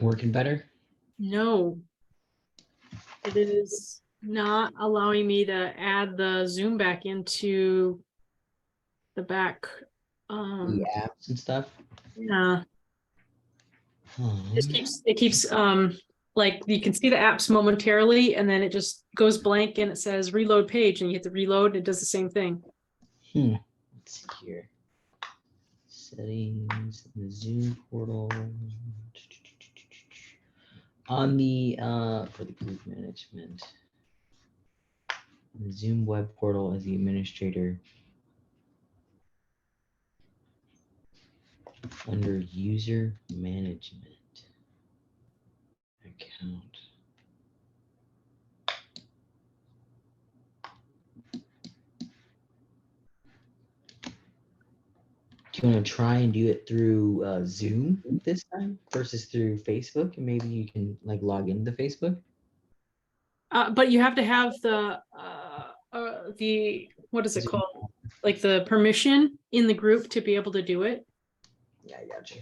Working better? No, it is not allowing me to add the Zoom back into the back. The apps and stuff? Yeah, Hmm. it keeps like you can see the apps momentarily and then it just goes blank and it says reload page and you hit the reload and it does the same thing. Let's see here. Settings, the Zoom portal. On the for the group management. The Zoom web portal as the administrator. Under user management account. Do you want to try and do it through Zoom this time versus through Facebook? And maybe you can like log into Facebook. But you have to have the what is it Zoom. called? Like the permission in the group to be able to do it. Yeah, I got you.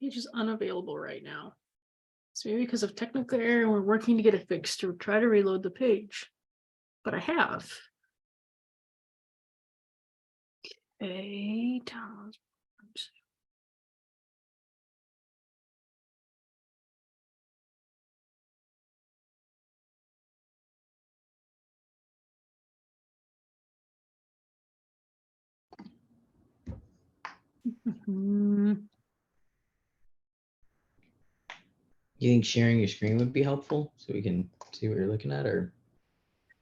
Page is unavailable right now. So maybe because of technical error, we're working to get it fixed to try to reload the page. But I have. Okay, You think sharing your screen would be helpful so we can see what you're looking at, or?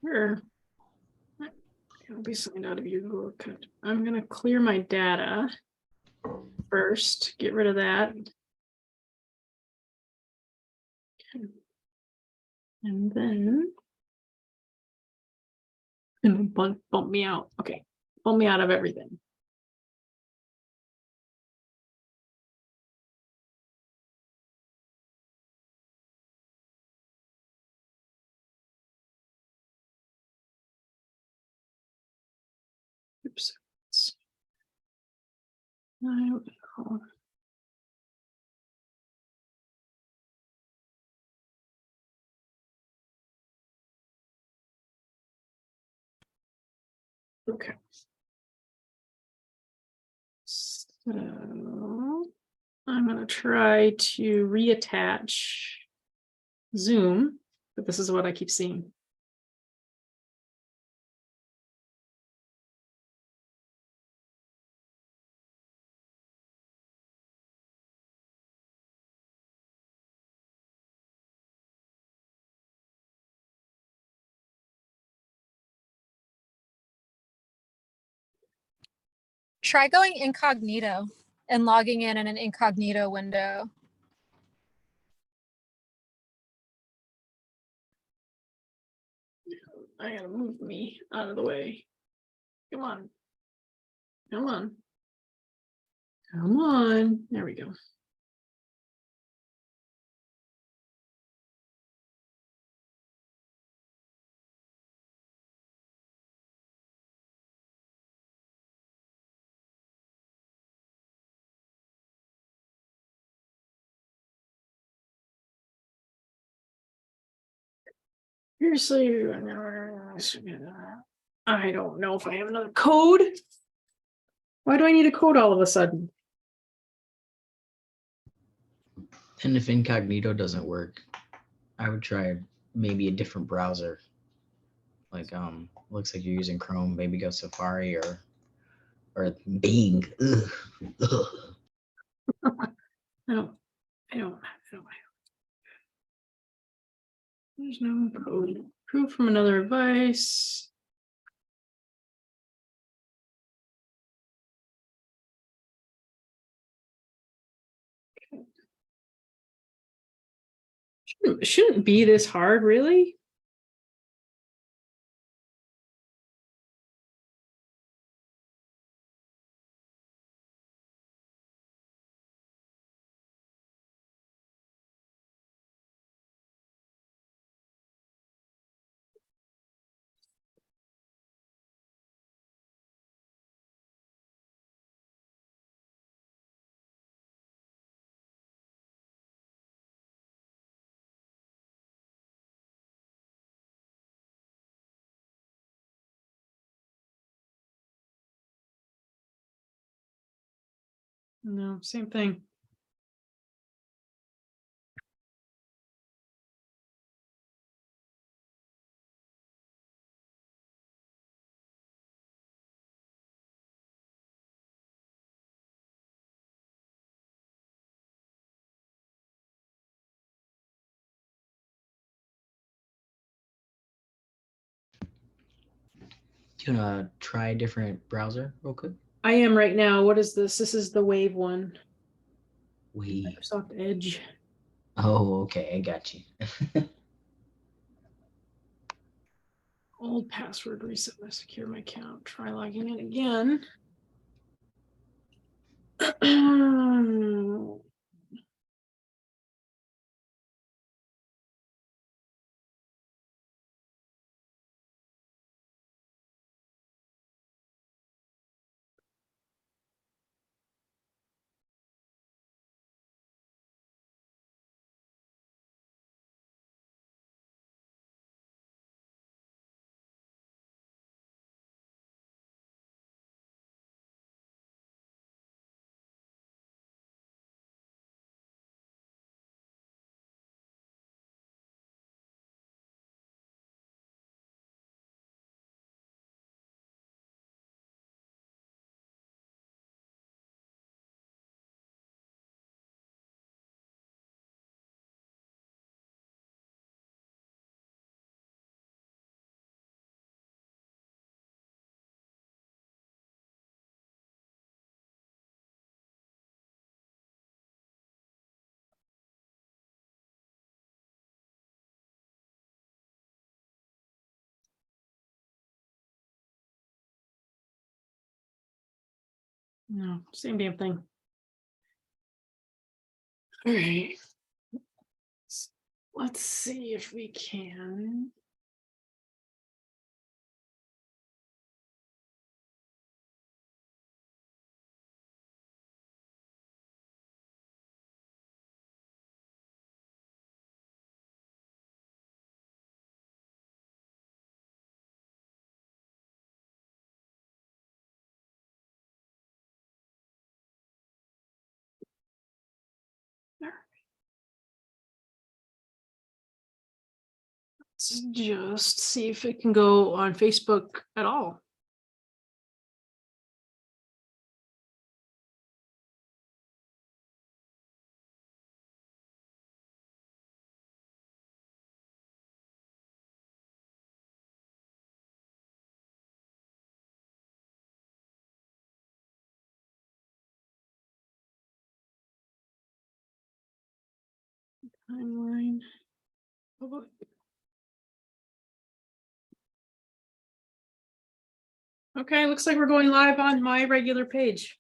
Sure. I'll be signed out of your account. I'm gonna clear my data first. Get rid of that. And then bump me out. Okay, bump me out of everything. Oops. Okay. So I'm going to try to reattach Zoom, but this is what I keep seeing. Try going incognito and logging in an incognito window. I gotta move me out of the way. Come on. Come on. Come on. There we go. Seriously, I don't know if I have another code. Why do I need a code all of a sudden? And if incognito doesn't work, I would try maybe a different browser. Like looks like you're using Chrome, maybe go Safari or Bing. Ugh. Ugh. I don't. There's no code. Proof from another advice. Shouldn't be this hard, really. No, same thing. You wanna try a different browser real quick? I am right now. What is this? This is the Wave one. We. Microsoft Edge. Oh, okay, I got you. Old password, reset my secure my account. Try logging in again. No, same damn thing. All right. Let's see if we can. Let's just see if it can go on Facebook at all. Timeline. Okay, looks like we're going live on my regular page.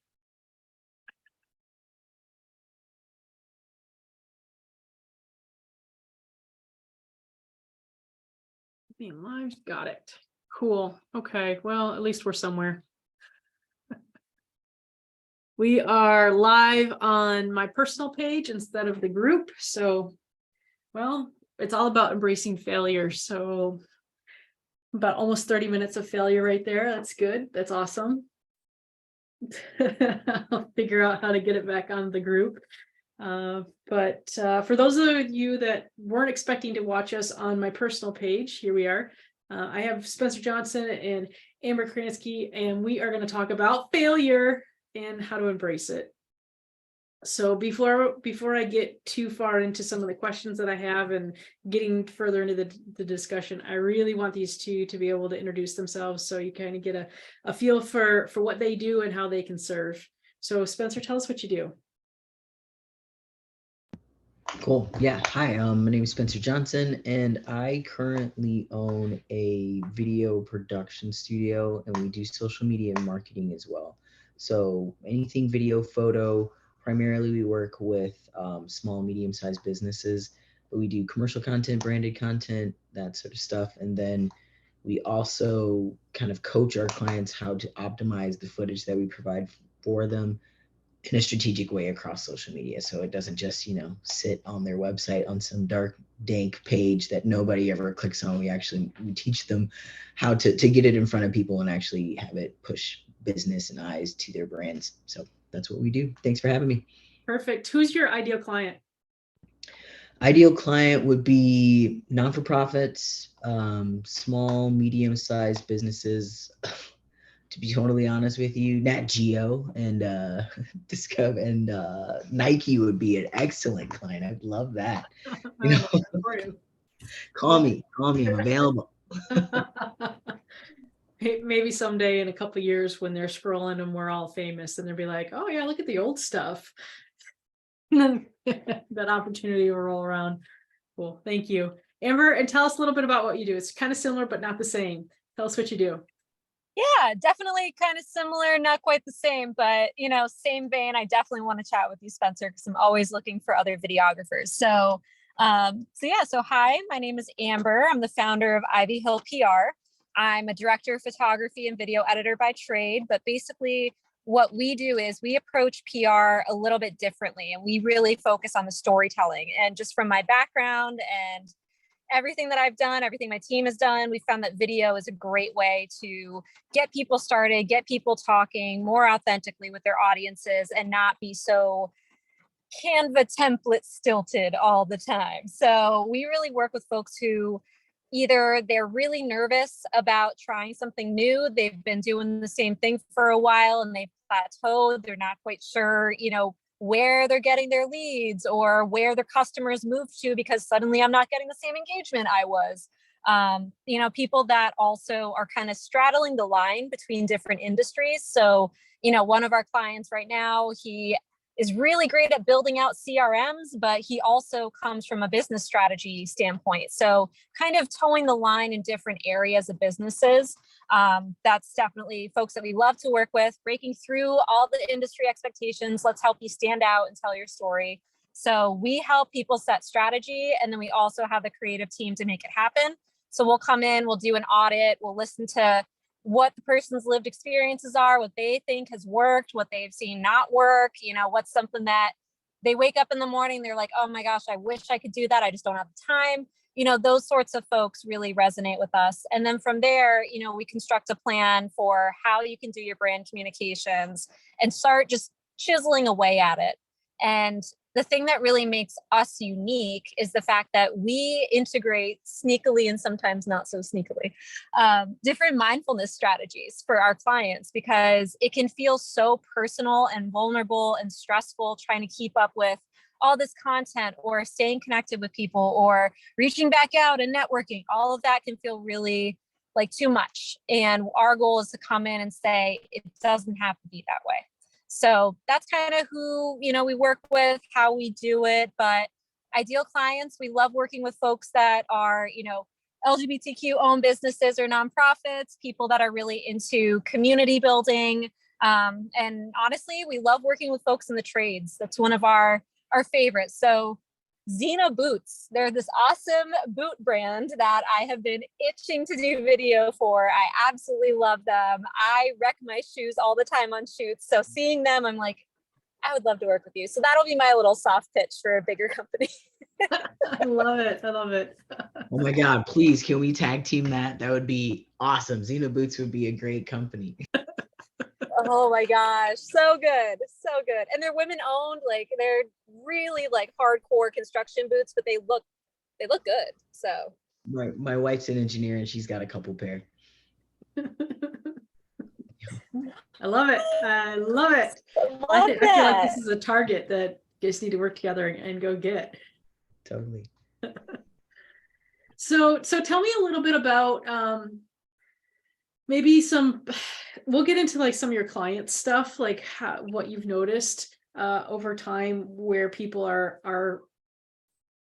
Being live, got it. Cool. Okay, well, at least we're somewhere. We are live on my personal page instead of the group. So, well, it's all about embracing failure. So about almost 30 minutes of failure right there. That's good. That's awesome. I'll figure out how to get it back on the group. But for those of you that weren't expecting to watch us on my personal page, here we are. I have Spencer Johnson and Amber Kransky, and we are going to talk about failure and how to embrace it. So before I get too far into some of the questions that I have and getting further into the discussion, I really want these two to be able to introduce themselves so you kind of get a feel for what they do and how they can serve. So Spencer, tell us what you do. Cool. Yeah. Hi, my name is Spencer Johnson, and I currently own a video production studio, and we do social media and marketing as well. So anything video, photo, primarily we work with small, medium-sized businesses, but we do commercial content, branded content, that sort of stuff. And then we also kind of coach our clients how to optimize the footage that we provide for them in a strategic way across social media. So it doesn't just, sit on their website on some dark, dank page that nobody ever clicks on. We teach them how to get it in front of people and actually have it push business and eyes to their brands. So that's what we do. Thanks for having me. Perfect. Who's your ideal client? Ideal client would be non-for-profits, small, medium-sized businesses. To be totally honest with you, Nat Geo and Discover and Nike would be an excellent client. I'd love that. Call me, I'm available. Maybe someday in a couple of years when they're scrolling and we're all famous and they'll be like, oh yeah, look at the old stuff. And then that opportunity will roll around. Cool. Thank you. Amber, and tell us a little bit about what you do. It's kind of similar, but not the same. Tell us what you do. Yeah, definitely kind of similar, not quite the same, but same vein. I definitely want to chat with you, Spencer, because I'm always looking for other videographers. So hi, my name is Amber. I'm the founder of Ivy Hill PR. I'm a director of photography and video editor by trade, but basically what we do is we approach PR a little bit differently, and we really focus on the storytelling. And just from my background and everything that I've done, everything my team has done, we found that video is a great way to get people started, get people talking more authentically with their audiences and not be so Canva template stilted all the time. So we really work with folks who either they're really nervous about trying something new, they've been doing the same thing for a while and they've plateaued, they're not quite sure, where they're getting their leads or where their customers moved to because suddenly I'm not getting the same engagement I was. People that also are kind of straddling the line between different industries. So, one of our clients right now, he is really great at building out CRMs, but he also comes from a business strategy standpoint. So kind of towing the line in different areas of businesses. That's definitely folks that we love to work with, breaking through all the industry expectations. Let's help you stand out and tell your story. So we help people set strategy, and then we also have the creative team to make it happen. So we'll come in, we'll do an audit, we'll listen to what the person's lived experiences are, what they think has worked, what they've seen not work, what's something that they wake up in the morning, they're like, oh my gosh, I wish I could do that. I just don't have the time. Those sorts of folks really resonate with us. And then from there, we construct a plan for how you can do your brand communications and start just chiseling away at it. And the thing that really makes us unique is the fact that we integrate sneakily and sometimes not so sneakily different mindfulness strategies for our clients, because it can feel so personal and vulnerable and stressful trying to keep up with all this content or staying connected with people or reaching back out and networking. All of that can feel really like too much. And our goal is to come in and say, it doesn't have to be that way. So that's kind of who, we work with, how we do it. But ideal clients, we love working with folks that are, LGBTQ owned businesses or nonprofits, people that are really into community building. And honestly, we love working with folks in the trades. That's one of our favorites. So Xena Boots, they're this awesome boot brand that I have been itching to do video for. I absolutely love them. I wreck my shoes all the time on shoots. So seeing them, I'm like, I would love to work with you. So that'll be my little soft pitch for a bigger company. I love it. I love it. Oh my God, please, can we tag team that? That would be awesome. Xena Boots would be a great company. Oh my gosh, so good, so good. And they're women owned, like they're really like hardcore construction boots, but they look good. So My wife's an engineer and she's got a couple pair. I love it. I love it. I I feel like this is a target that you guys need to work together and go get. Totally. So tell me a little bit about maybe we'll get into like some of your client stuff, like what you've noticed over time where people are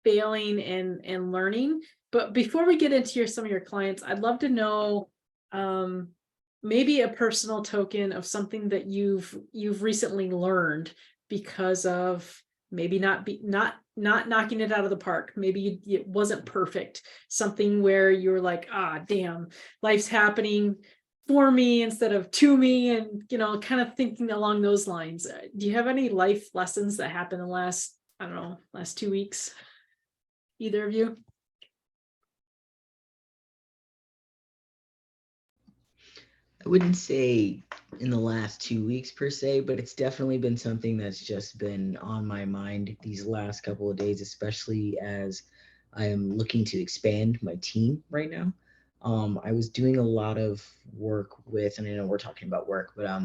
failing and learning. But before we get into some of your clients, I'd love to know maybe a personal token of something that you've recently learned because of maybe not knocking it out of the park. Maybe it wasn't perfect. Something where you're like, damn, life's happening for me instead of to me, and kind of thinking along those lines. Do you have any life lessons that happened in the last 2 weeks? Either of you? I wouldn't say in the last 2 weeks per se, but it's definitely been something that's just been on my mind these last couple of days, especially as I am looking to expand my team right now. I was doing a lot of work with, and I know we're talking about work, but I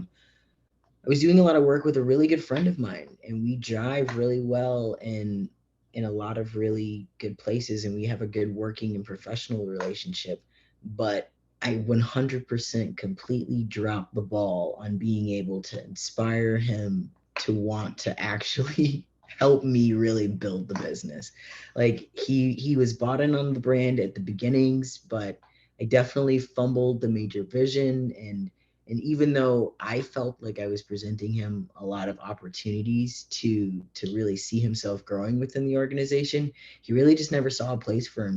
was doing a lot of work with a really good friend of mine, and we jive really well in a lot of really good places, and we have a good working and professional relationship. But I 100% completely dropped the ball on being able to inspire him to want to actually help me really build the business. Like he was bought in on the brand at the beginnings, but I definitely fumbled the major vision, and even though I felt like I was presenting him a lot of opportunities to really see himself growing within the organization, he really just never saw a place for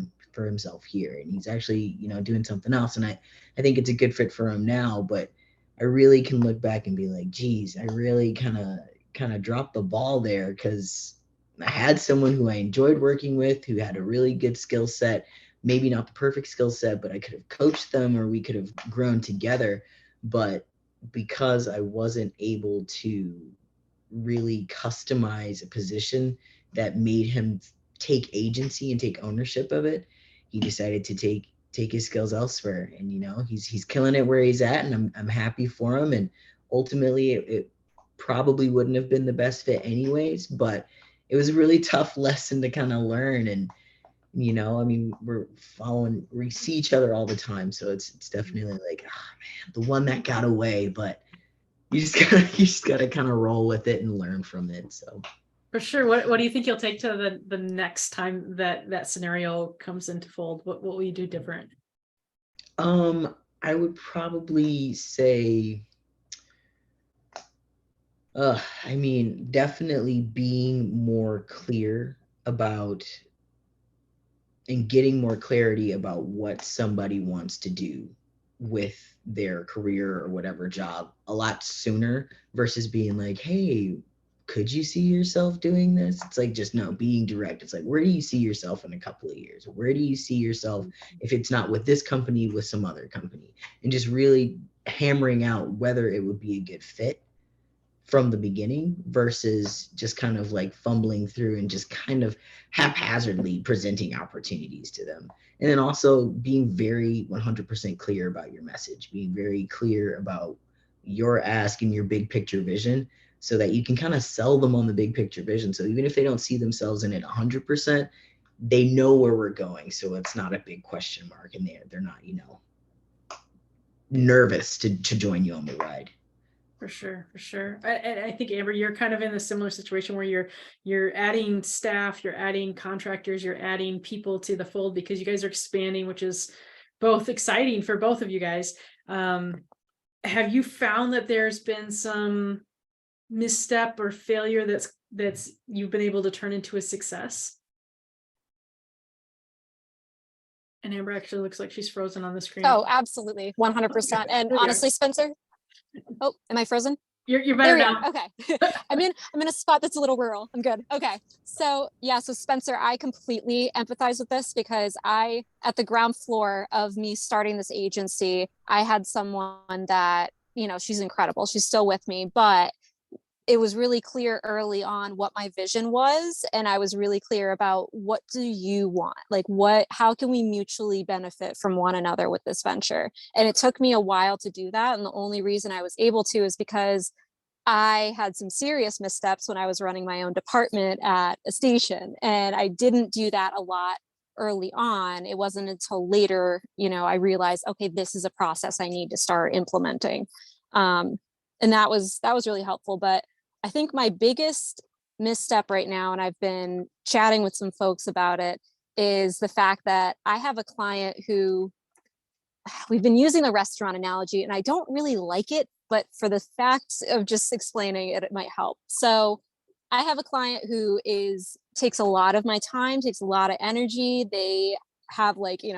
himself here. And he's actually, doing something else. And I think it's a good fit for him now, but I really can look back and be like, geez, I really kind of dropped the ball there, because I had someone who I enjoyed working with, who had a really good skill set, maybe not the perfect skill set, but I could have coached them or we could have grown together. But because I wasn't able to really customize a position that made him take agency and take ownership of it, he decided to take his skills elsewhere. And he's killing it where he's at, and I'm happy for him. And ultimately it probably wouldn't have been the best fit anyways, but it was a really tough lesson to kind of learn. And I mean, we see each other all the time, so it's definitely like, man, the one that got away. But you just gotta kind of roll with it and learn from it. So For sure. What do you think you'll take to the next time that scenario comes into fold? What will you do different? I would probably say, I mean, definitely being more clear about and getting more clarity about what somebody wants to do with their career or whatever job a lot sooner, versus being like, hey, could you see yourself doing this? It's like, just no, being direct. It's like, where do you see yourself in a couple of years? Where do you see yourself, if it's not with this company, with some other company? And just really hammering out whether it would be a good fit from the beginning, versus just kind of like fumbling through and just kind of haphazardly presenting opportunities to them. And then also being very 100% clear about your message, being very clear about your ask and your big picture vision, so that you can kind of sell them on the big picture vision. So even if they don't see themselves in it 100%, they know where we're going. So it's not a big question mark, and they're not, nervous to join you on the ride. For sure. I think, Amber, you're kind of in a similar situation where you're adding staff, you're adding contractors, you're adding people to the fold because you guys are expanding, which is both exciting for both of you guys. Have you found that there's been some misstep or failure that's you've been able to turn into a success? And Amber actually looks like she's frozen on the screen. Oh, absolutely, 100%. And honestly, Spencer, oh, am I frozen? You're There better we now. go. Okay. I'm in a spot that's a little rural. I'm good. Okay. So yeah, so Spencer, I completely empathize with this because at the ground floor of me starting this agency, I had someone that, she's incredible. She's still with me, but it was really clear early on what my vision was. And I was really clear about what do you want? Like how can we mutually benefit from one another with this venture? And it took me a while to do that. And the only reason I was able to is because I had some serious missteps when I was running my own department at a station. And I didn't do that a lot early on. It wasn't until later, I realized, okay, this is a process I need to start implementing. And that was really helpful. But I think my biggest misstep right now, and I've been chatting with some folks about it, is the fact that I have a client who we've been using the restaurant analogy, and I don't really like it, but for the fact of just explaining it, it might help. So I have a client who takes a lot of my time, takes a lot of energy. They have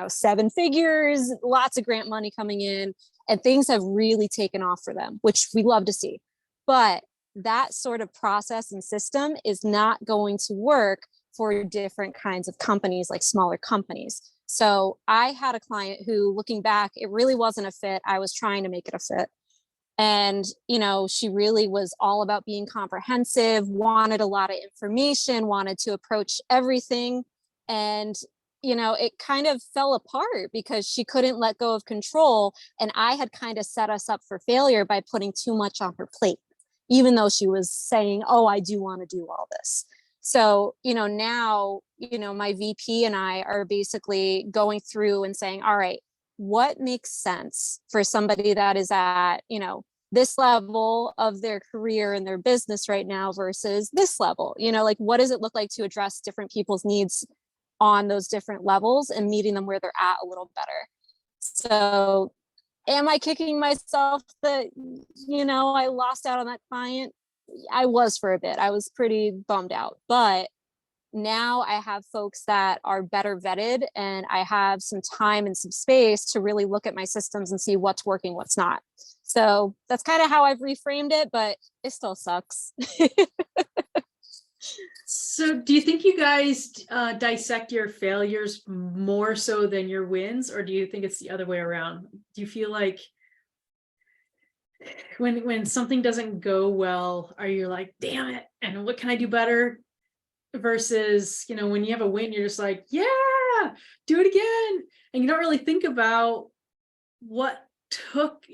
7 figures, lots of grant money coming in, and things have really taken off for them, which we love to see. But that sort of process and system is not going to work for different kinds of companies, like smaller companies. So I had a client who, looking back, it really wasn't a fit. I was trying to make it a fit. And, she really was all about being comprehensive, wanted a lot of information, wanted to approach everything. And, it kind of fell apart because she couldn't let go of control. And I had kind of set us up for failure by putting too much on her plate, even though she was saying, oh, I do want to do all this. So, now, my VP and I are basically going through and saying, all right, what makes sense for somebody that is at, this level of their career and their business right now versus this level? What does it look like to address different people's needs on those different levels and meeting them where they're at a little better? So am I kicking myself that, I lost out on that client? I was for a bit. I was pretty bummed out, but now I have folks that are better vetted, and I have some time and some space to really look at my systems and see what's working, what's not. So that's kind of how I've reframed it, but it still sucks. So do you think you guys dissect your failures more so than your wins, or do you think it's the other way around? Do you feel like when something doesn't go well, are you like, damn it, and what can I do better? Versus, when you have a win, you're just like, yeah, do it again. And you don't really think about what took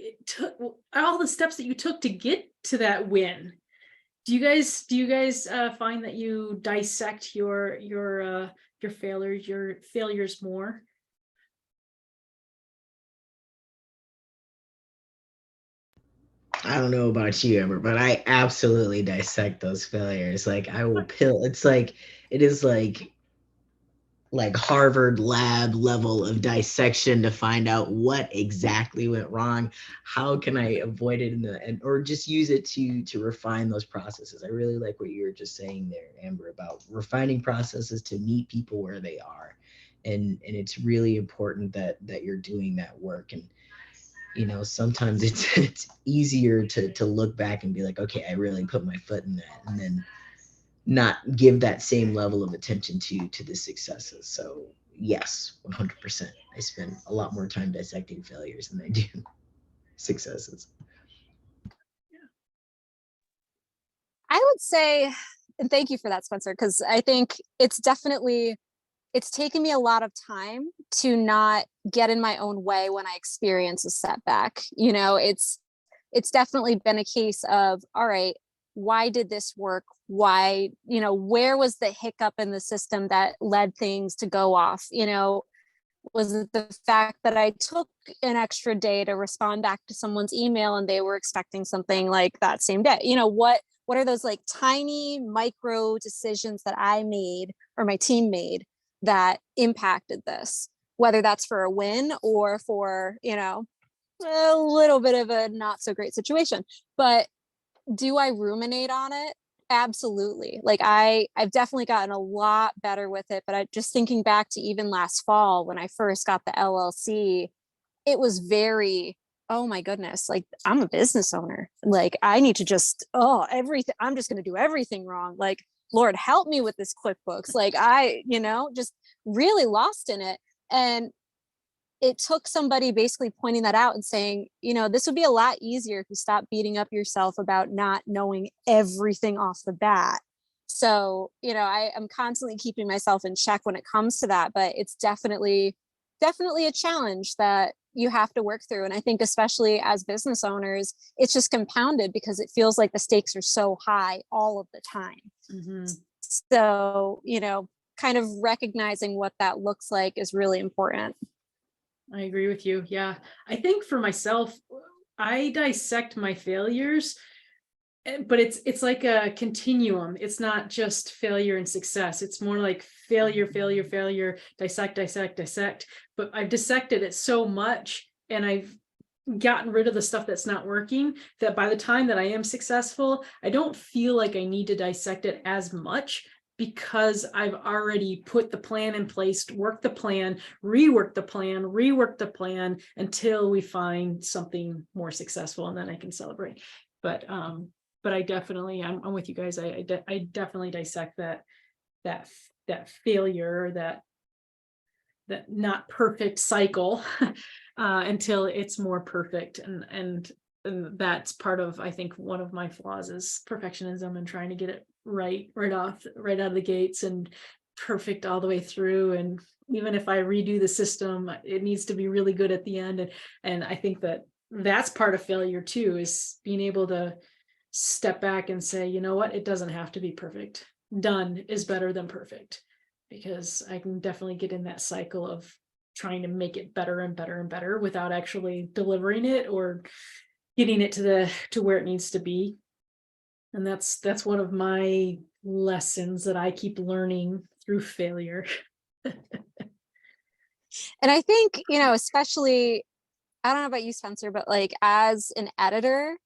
all the steps that you took to get to that win. Do you guys find that you dissect your failures more? I don't know about you, Amber, but I absolutely dissect those failures. Like I will it's like it is like Harvard lab level of dissection to find out what exactly went wrong. How can I avoid it or just use it to refine those processes. I really like what you were just saying there, Amber, about refining processes to meet people where they are. And it's really important that you're doing that work. And sometimes it's easier to look back and be like, okay, I really put my foot in that, and then not give that same level of attention to the successes. So yes, 100%. I spend a lot more time dissecting failures than I do successes. I would say, and thank you for that, Spencer, because I think it's taken me a lot of time to not get in my own way when I experience a setback. It's definitely been a case of, all right, why did this work? Why, where was the hiccup in the system that led things to go off? Was it the fact that I took an extra day to respond back to someone's email and they were expecting something like that same day? What are those like tiny micro decisions that I made or my team made that impacted this, whether that's for a win or for, a little bit of a not so great situation? But do I ruminate on it? Absolutely. Like I've definitely gotten a lot better with it, but I just thinking back to even last fall when I first got the LLC, it was very oh my goodness, like I'm a business owner. Like I need to just, everything, I'm just going to do everything wrong. Like, Lord, help me with this QuickBooks. Like just really lost in it. And it took somebody basically pointing that out and saying, this would be a lot easier if you stop beating up yourself about not knowing everything off the bat. So, I'm constantly keeping myself in check when it comes to that, but it's definitely a challenge that you have to work through. And I think especially as business owners, it's just compounded because it feels like the stakes are so high all of the time. Mm-hmm. So, kind of recognizing what that looks like is really important. I agree with you. Yeah. I think for myself, I dissect my failures, but it's like a continuum. It's not just failure and success. It's more like failure, failure, failure, dissect, dissect, dissect. But I've dissected it so much and I've gotten rid of the stuff that's not working that by the time that I am successful, I don't feel like I need to dissect it as much because I've already put the plan in place, worked the plan, reworked the plan until we find something more successful, and then I can celebrate. But I definitely, I'm with you guys. I definitely dissect that failure, that not perfect cycle until it's more perfect, and that's part of, I think, one of my flaws is perfectionism and trying to get it right out of the gates and perfect all the way through. And even if I redo the system, it needs to be really good at the end. And I think that's part of failure too, is being able to step back and say, you know what, it doesn't have to be perfect. Done is better than perfect, because I can definitely get in that cycle of trying to make it better and better and better without actually delivering it or getting it to where it needs to be. And that's one of my lessons that I keep learning through failure. And I think, especially, I don't know about you, Spencer, but like as an editor,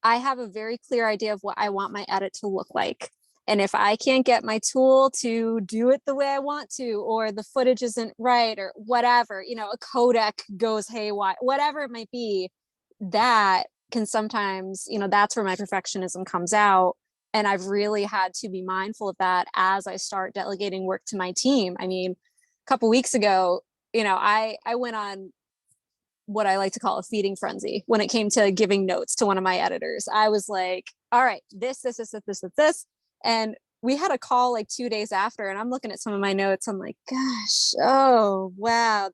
I have a very clear idea of what I want my edit to look like. And if I can't get my tool to do it the way I want to, or the footage isn't right, or whatever, a codec goes haywire, whatever it might be, that can sometimes, that's where my perfectionism comes out. And I've really had to be mindful of that as I start delegating work to my team. I mean, a couple weeks ago, I went on what I like to call a feeding frenzy when it came to giving notes to one of my editors. I was like, all right, this. And we had a call like 2 days after, and I'm looking at some of my notes. I'm like, gosh, oh, wow.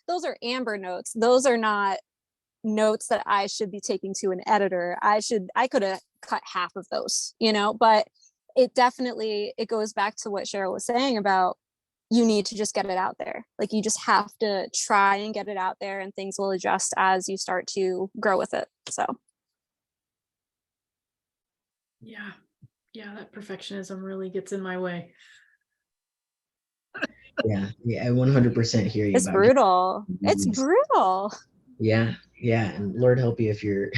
Those are amber notes. Those are not notes that I should be taking to an editor. I could have cut half of those, but it goes back to what Cheryl was saying about, you need to just get it out there. Like you just have to try and get it out there, and things will adjust as you start to grow with it. So. Yeah, that perfectionism really gets in my way. Yeah, I 100% hear you. It's brutal. It's brutal. Yeah, and Lord help you if you're,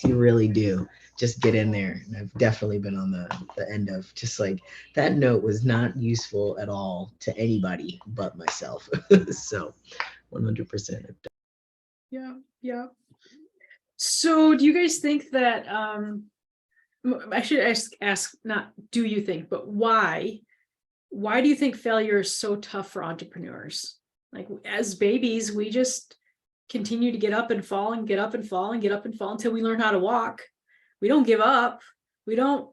you really do. Just get in there. And I've definitely been on the end of just like, that note was not useful at all to anybody but myself. So 100%. Yeah. So do you guys think that, I should ask, not do you think, but why do you think failure is so tough for entrepreneurs? Like as babies, we just continue to get up and fall and get up and fall and get up and fall until we learn how to walk. We don't give up. We don't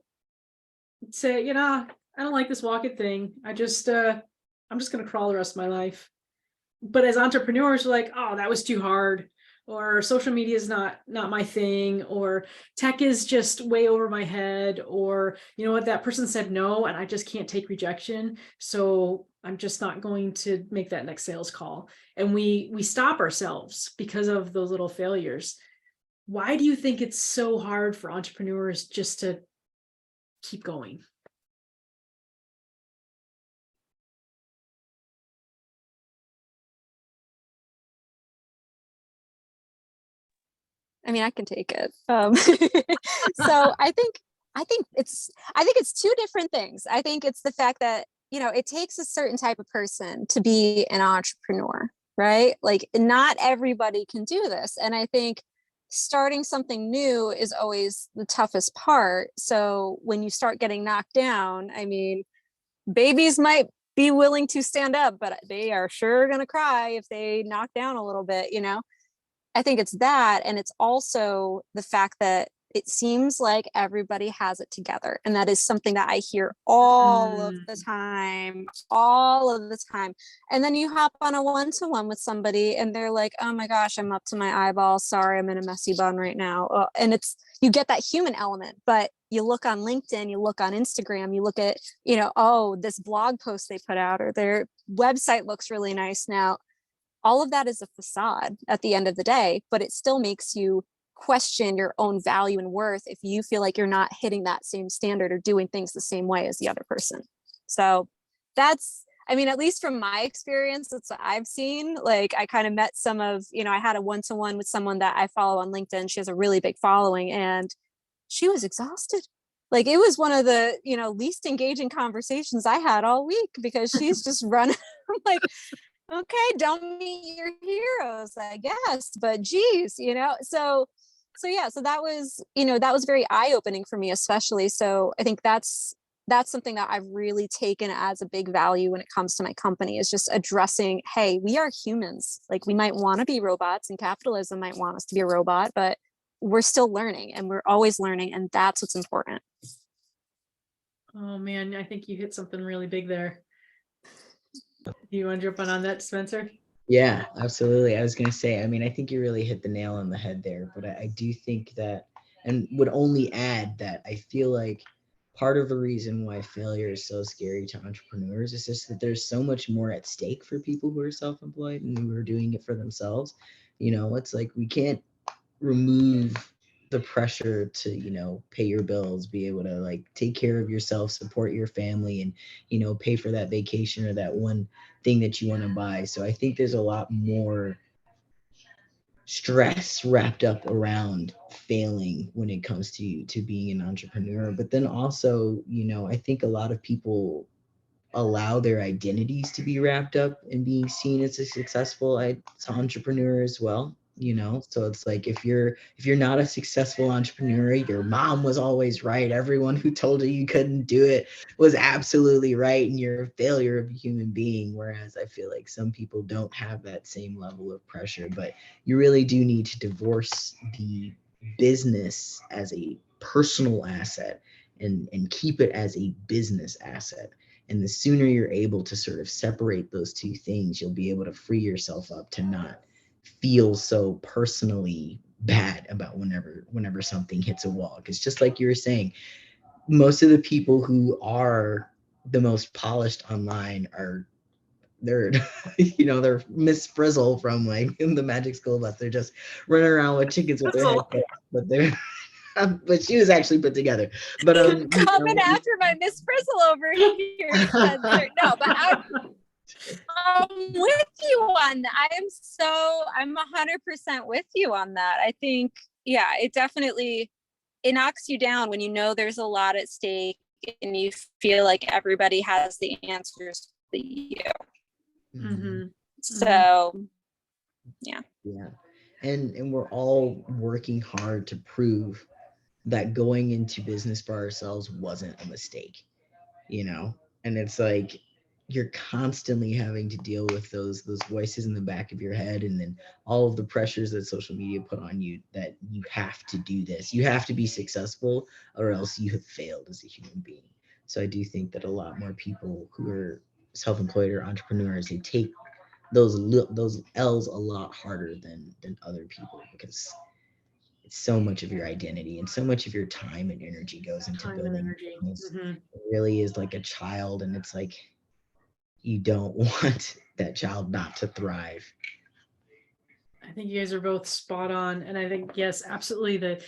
say, I don't like this walking thing. I'm just going to crawl the rest of my life. But as entrepreneurs, we're like, oh, that was too hard. Or social media is not my thing, or tech is just way over my head, or you know what, that person said no and I just can't take rejection, so I'm just not going to make that next sales call. And we stop ourselves because of those little failures. Why do you think it's so hard for entrepreneurs just to keep going? I mean, I can take it. So I think it's two different things. I think it's the fact that, it takes a certain type of person to be an entrepreneur. right? Like not everybody can do this. And I think starting something new is always the toughest part. So when you start getting knocked down, I mean, babies might be willing to stand up, but they are sure going to cry if they knock down a little bit, you know? I think it's that. And it's also the fact that it seems like everybody has it together. And that is something that I hear all of the time, all of the time. And then you hop on a one-to-one with somebody and they're like, oh my gosh, I'm up to my eyeballs. Sorry, I'm in a messy bun right now. And it's, you get that human element, but you look on LinkedIn, you look on Instagram, you look at, you know, oh, this blog post they put out or their website looks really nice now. All of that is a facade at the end of the day, but it still makes you question your own value and worth if you feel like you're not hitting that same standard or doing things the same way as the other person. So that's, I mean, at least from my experience, that's what I've seen. Like I kind of met some of, you know, I had a one-to-one with someone that I follow on LinkedIn. She has a really big following and she was exhausted. Like it was one of the, you know, least engaging conversations I had all week because she's just running. I'm like, okay, don't meet your heroes, I guess, but geez, you know, so yeah, so that was, you know, that was very eye-opening for me, especially. So I think that's something that I've really taken as a big value when it comes to my company is just addressing, hey, we are humans. Like we might want to be robots and capitalism might want us to be a robot, but we're still learning and we're always learning. And that's what's important. Oh man, I think you hit something really big there. Do you want to jump on that, Spencer? Yeah, absolutely. I was going to say, I mean, I think you really hit the nail on the head there, but I do think that, and would only add that I feel like part of the reason why failure is so scary to entrepreneurs is just that there's so much more at stake for people who are self-employed and who are doing it for themselves. You know, it's like we can't remove the pressure to, you know, pay your bills, be able to like take care of yourself, support your family, and, you know, pay for that vacation or that one thing that you want to buy. So I think there's a lot more stress wrapped up around failing when it comes to being an entrepreneur. But then also, you know, I think a lot of people allow their identities to be wrapped up in being seen as a successful entrepreneur as well, you know. So it's like if you're not a successful entrepreneur, your mom was always right, everyone who told you couldn't do it was absolutely right, and you're a failure of a human being. Whereas I feel like some people don't have that same level of pressure, but you really do need to divorce the business as a personal asset and keep it as a business asset. And the sooner you're able to sort of separate those two things, you'll be able to free yourself up to not feel so personally bad about whenever something hits a wall. Because just like you were saying, most of the people who are the most polished online are they're you know, they're Miss Frizzle from like in the Magic School Bus. They're just running around with chickens with their head cut, but they're but she was actually put together. But coming after my Miss Frizzle over here, Spencer. No, but I'm with you on that. I'm 100% with you on that. I think, yeah, it definitely, it knocks you down when you know there's a lot at stake and you feel like everybody has the answers for you. Mm-hmm. So, yeah. And we're all working hard to prove that going into business for ourselves wasn't a mistake, you know. And it's like you're constantly having to deal with those voices in the back of your head, and then all of the pressures that social media put on you, that you have to do this, you have to be successful, or else you have failed as a human being. So I do think that a lot more people who are self-employed or entrepreneurs, they take those L's a lot harder than other people, because it's so much of your identity and so much of your time and energy goes into building business. It really is like a child, and it's like you don't want that child not to thrive. I think you guys are both spot on. And I think, yes, absolutely.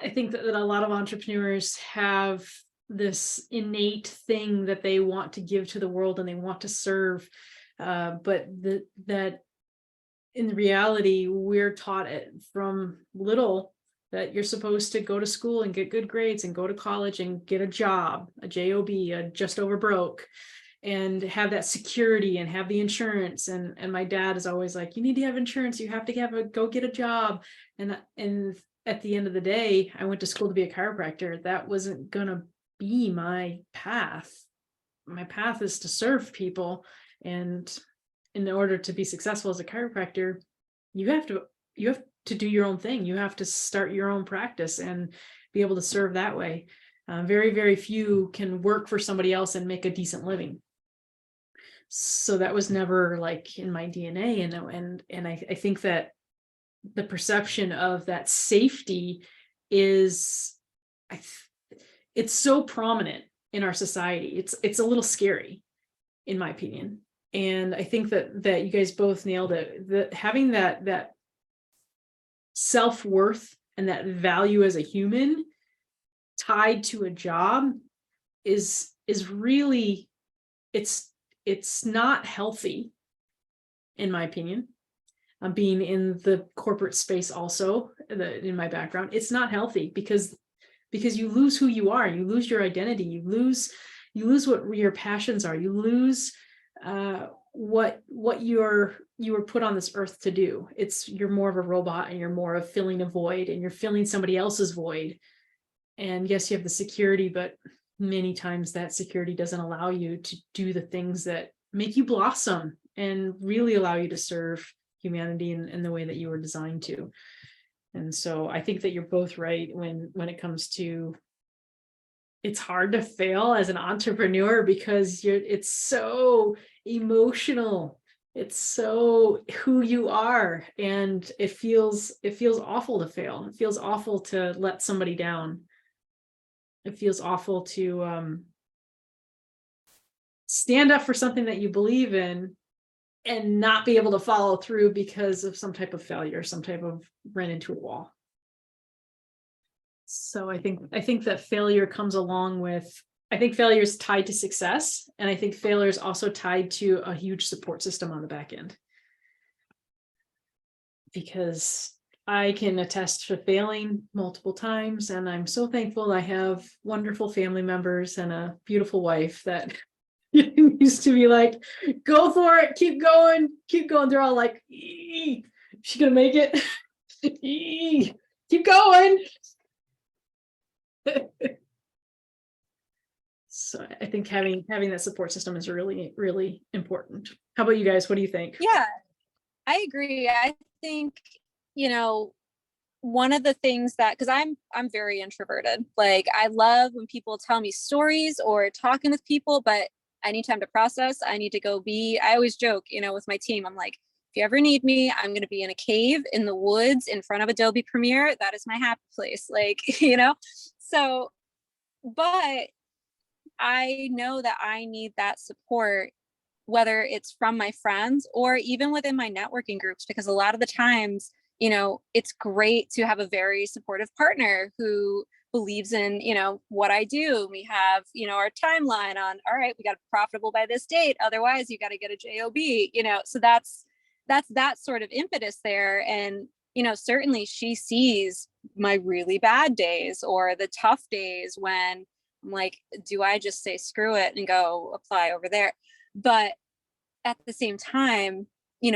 I think that a lot of entrepreneurs have this innate thing that they want to give to the world and they want to serve. But that in reality, we're taught it from little that you're supposed to go to school and get good grades and go to college and get a job, a job, a just over broke. and have that security and have the insurance. And my dad is always like, you need to have insurance. You have to go get a job. And at the end of the day, I went to school to be a chiropractor. That wasn't going to be my path. My path is to serve people. And in order to be successful as a chiropractor, you have to do your own thing. You have to start your own practice and be able to serve that way. Very, very few can work for somebody else and make a decent living. So that was never like in my DNA. And I think that the perception of that safety is, it's so prominent in our society. It's a little scary, in my opinion. And I think that you guys both nailed it. That having that self-worth and that value as a human tied to a job is really, it's not healthy, in my opinion. Being in the corporate space also, in my background, it's not healthy because you lose who you are, you lose your identity, you lose what your passions are, you lose what you were put on this earth to do. You're more of a robot, and you're more of filling a void, and you're filling somebody else's void. And yes, you have the security, but many times that security doesn't allow you to do the things that make you blossom and really allow you to serve humanity in the way that you were designed to. And so I think that you're both right when it comes to, it's hard to fail as an entrepreneur because it's so emotional. It's so who you are, and it feels awful to fail. It feels awful to let somebody down. It feels awful to stand up for something that you believe in and not be able to follow through because of some type of failure, some type of ran into a wall. So I think that failure comes along with, I think failure is tied to success. And I think failure is also tied to a huge support system on the back end. Because I can attest to failing multiple times, and I'm so thankful I have wonderful family members and a beautiful wife that used to be like, go for it, keep going. They're all like, she gonna make it? Keep going. So I think having that support system is really, really important. How about you guys? What do you think? Yeah, I agree. I think, one of the things that, because I'm very introverted, like I love when people tell me stories or talking with people, but I need time to process. I need to go I always joke, with my team, I'm like, if you ever need me, I'm going to be in a cave in the woods in front of Adobe Premiere. That is my happy place. Like, so, but I know that I need that support, whether it's from my friends or even within my networking groups, because a lot of the times, it's great to have a very supportive partner who believes in, what I do. We have, our timeline on, all right, we got to be profitable by this date. Otherwise you got to get a JOB, so that's that sort of impetus there. And, certainly she sees my really bad days or the tough days when I'm like, do I just say screw it and go apply over there? But at the same time,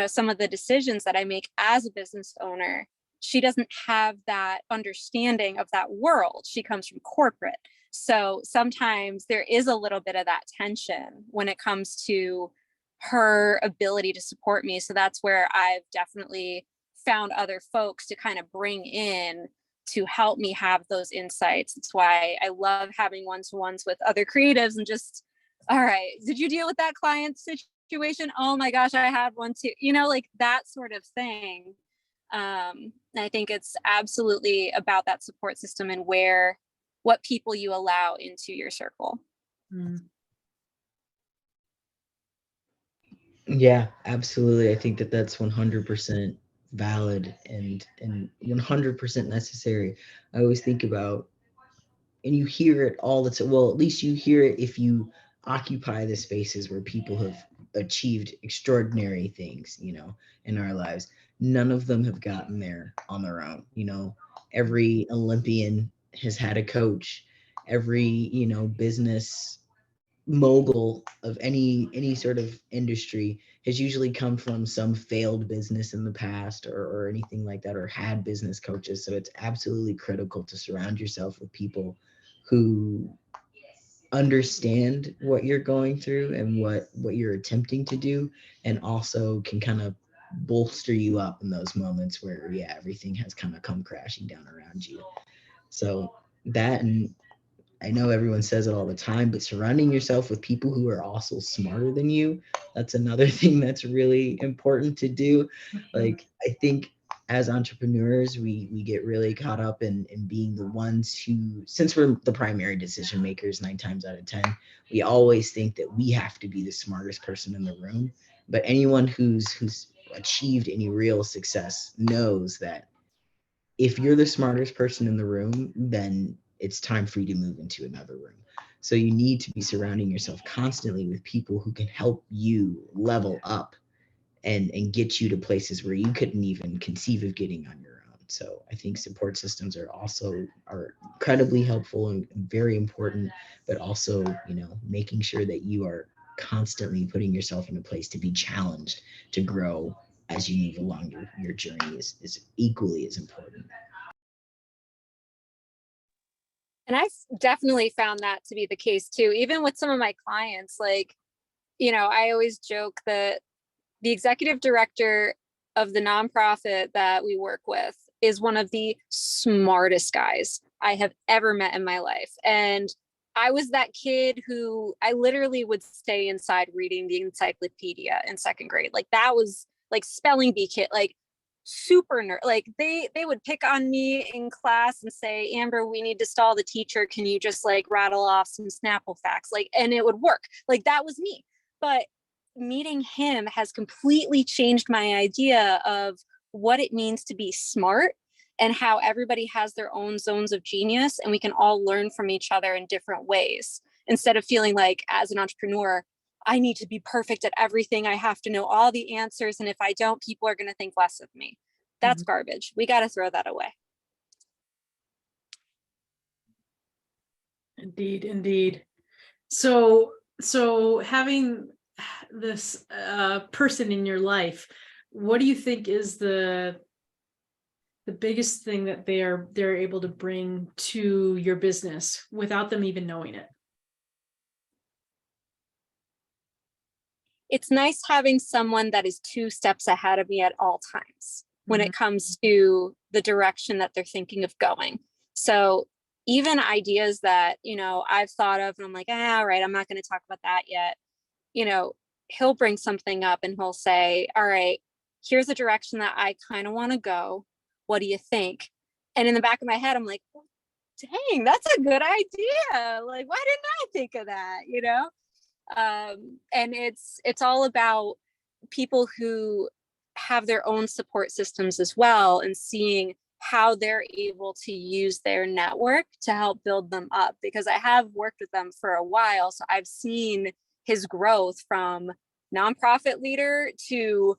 some of the decisions that I make as a business owner, she doesn't have that understanding of that world. She comes from corporate. So sometimes there is a little bit of that tension when it comes to her ability to support me. So that's where I've definitely found other folks to kind of bring in to help me have those insights. That's why I love having one-to-ones with other creatives and just, all right, did you deal with that client situation? Oh my gosh, I had one too, like that sort of thing. I think it's absolutely about that support system and what people you allow into your circle. Yeah, absolutely. I think that that's 100% valid and 100% necessary. I always think about, and you hear it all the time. Well, at least you hear it if you occupy the spaces where people have achieved extraordinary things, in our lives. None of them have gotten there on their own. Every Olympian has had a coach. Every, business mogul of any sort of industry has usually come from some failed business in the past, or anything like that, or had business coaches. So it's absolutely critical to surround yourself with people who understand what you're going through and what you're attempting to do, and also can kind of bolster you up in those moments where, yeah, everything has kind of come crashing down around you. So that, and I know everyone says it all the time, but surrounding yourself with people who are also smarter than you, that's another thing that's really important to do. Like, I think as entrepreneurs, we get really caught up in being the ones who, since we're the primary decision makers 9 times out of 10, we always think that we have to be the smartest person in the room. But anyone who's achieved any real success knows that if you're the smartest person in the room, then it's time for you to move into another room. So you need to be surrounding yourself constantly with people who can help you level up and get you to places where you couldn't even conceive of getting on your own. So I think support systems are incredibly helpful and very important, but also, making sure that you are constantly putting yourself in a place to be challenged, to grow as you move along your journey is equally as important. And I've definitely found that to be the case too, even with some of my clients. Like, I always joke that the executive director of the nonprofit that we work with is one of the smartest guys I have ever met in my life. And I was that kid who I literally would stay inside reading the encyclopedia in second grade. Like, that was like spelling bee kid, like super nerd. Like, they would pick on me in class and say, Amber, we need to stall the teacher. Can you just like rattle off some Snapple facts? Like, and it would work. Like, that was me. But meeting him has completely changed my idea of what it means to be smart, and how everybody has their own zones of genius and we can all learn from each other in different ways, instead of feeling like, as an entrepreneur, I need to be perfect at everything. I have to know all the answers. And if I don't, people are going to think less of me. That's garbage. We got to throw that away. Indeed, indeed. So having this person in your life, what do you think is the biggest thing that they're able to bring to your business without them even knowing it? It's nice having someone that is 2 steps ahead of me at all times when it comes to the direction that they're thinking of going. So even ideas that, I've thought of and I'm like, all right, I'm not going to talk about that yet. He'll bring something up and he'll say, all right, here's a direction that I kind of want to go. What do you think? And in the back of my head, I'm like, dang, that's a good idea. Like, why didn't I think of that? And it's all about people who have their own support systems as well, and seeing how they're able to use their network to help build them up, because I have worked with them for a while. So I've seen his growth from nonprofit leader to,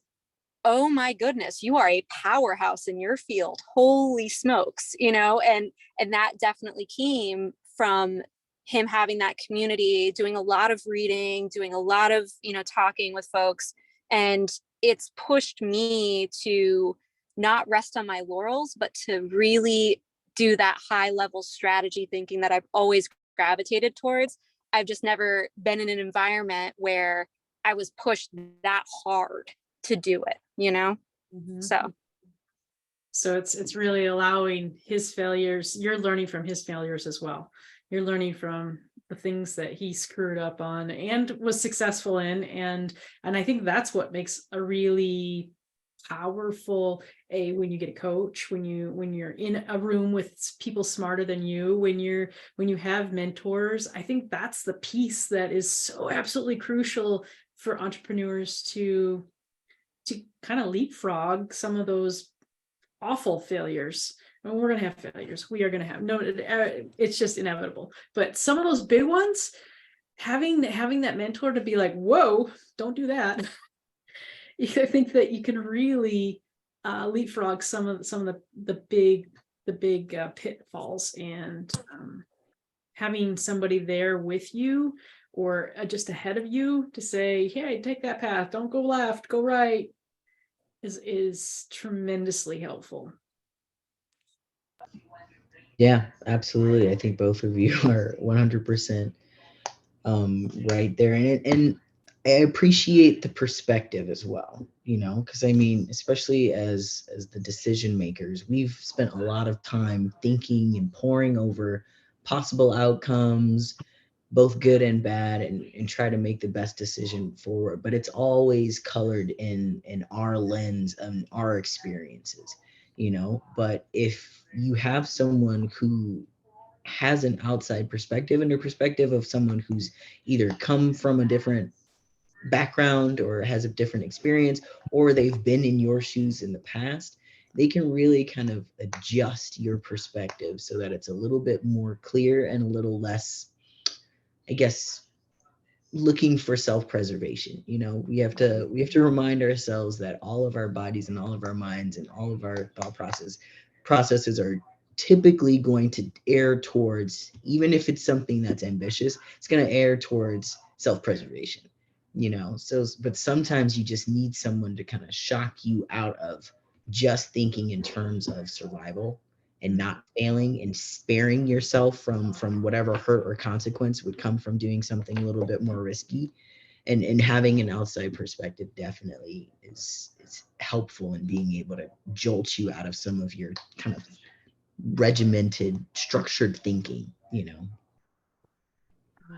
oh my goodness, you are a powerhouse in your field. Holy smokes, and that definitely came from him having that community, doing a lot of reading, doing a lot of, talking with folks. And it's pushed me to not rest on my laurels, but to really do that high level strategy thinking that I've always gravitated towards. I've just never been in an environment where I was pushed that hard to do it, So it's really allowing his failures. You're learning from his failures as well. You're learning from the things that he screwed up on and was successful in. And I think that's what makes a really powerful, when you get a coach, when you're in a room with people smarter than you, when you have mentors. I think that's the piece that is so absolutely crucial for entrepreneurs to kind of leapfrog some of those awful failures. And we're going to have failures. We are going to have it's just inevitable. But some of those big ones, having that mentor to be like, whoa, don't do that. I think that you can really leapfrog some of the big pitfalls, and having somebody there with you, or just ahead of you to say, hey, take that path, don't go left, go right, is tremendously helpful. Yeah, absolutely. I think both of you are 100% right there. And I appreciate the perspective as well, because I mean, especially as the decision makers, we've spent a lot of time thinking and poring over possible outcomes, both good and bad, and try to make the best decision forward. But it's always colored in our lens and our experiences, But if you have someone who has an outside perspective, and a perspective of someone who's either come from a different background or has a different experience, or they've been in your shoes in the past, they can really kind of adjust your perspective so that it's a little bit more clear and a little less, I guess, looking for self-preservation. We have to remind ourselves that all of our bodies and all of our minds and all of our thought processes are typically going to err towards, even if it's something that's ambitious, it's going to err towards self-preservation. So, but sometimes you just need someone to kind of shock you out of just thinking in terms of survival and not failing and sparing yourself from whatever hurt or consequence would come from doing something a little bit more risky. And having an outside perspective definitely is helpful in being able to jolt you out of some of your kind of regimented, structured thinking.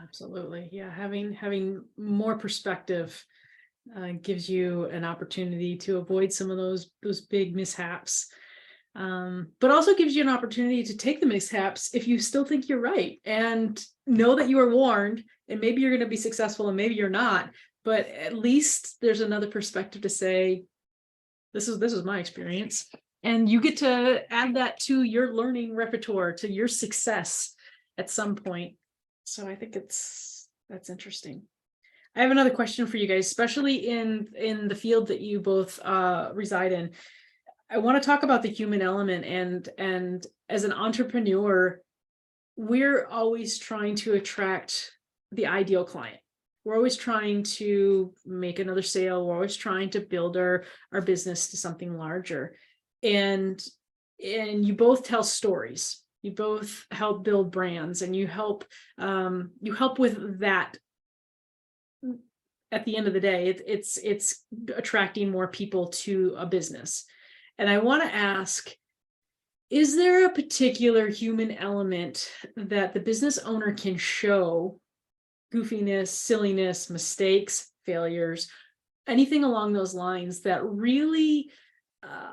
Absolutely. Yeah. Having more perspective gives you an opportunity to avoid some of those big mishaps. But also gives you an opportunity to take the mishaps if you still think you're right, and know that you are warned, and maybe you're going to be successful and maybe you're not, but at least there's another perspective to say, this is my experience, and you get to add that to your learning repertoire, to your success at some point. So I think that's interesting. I have another question for you guys, especially in the field that you both reside in. I want to talk about the human element, and as an entrepreneur, we're always trying to attract the ideal client. We're always trying to make another sale. We're always trying to build our business to something larger. And you both tell stories. You both help build brands, and you help with that. At the end of the day, it's attracting more people to a business. And I want to ask, is there a particular human element that the business owner can show, goofiness, silliness, mistakes, failures, anything along those lines, that really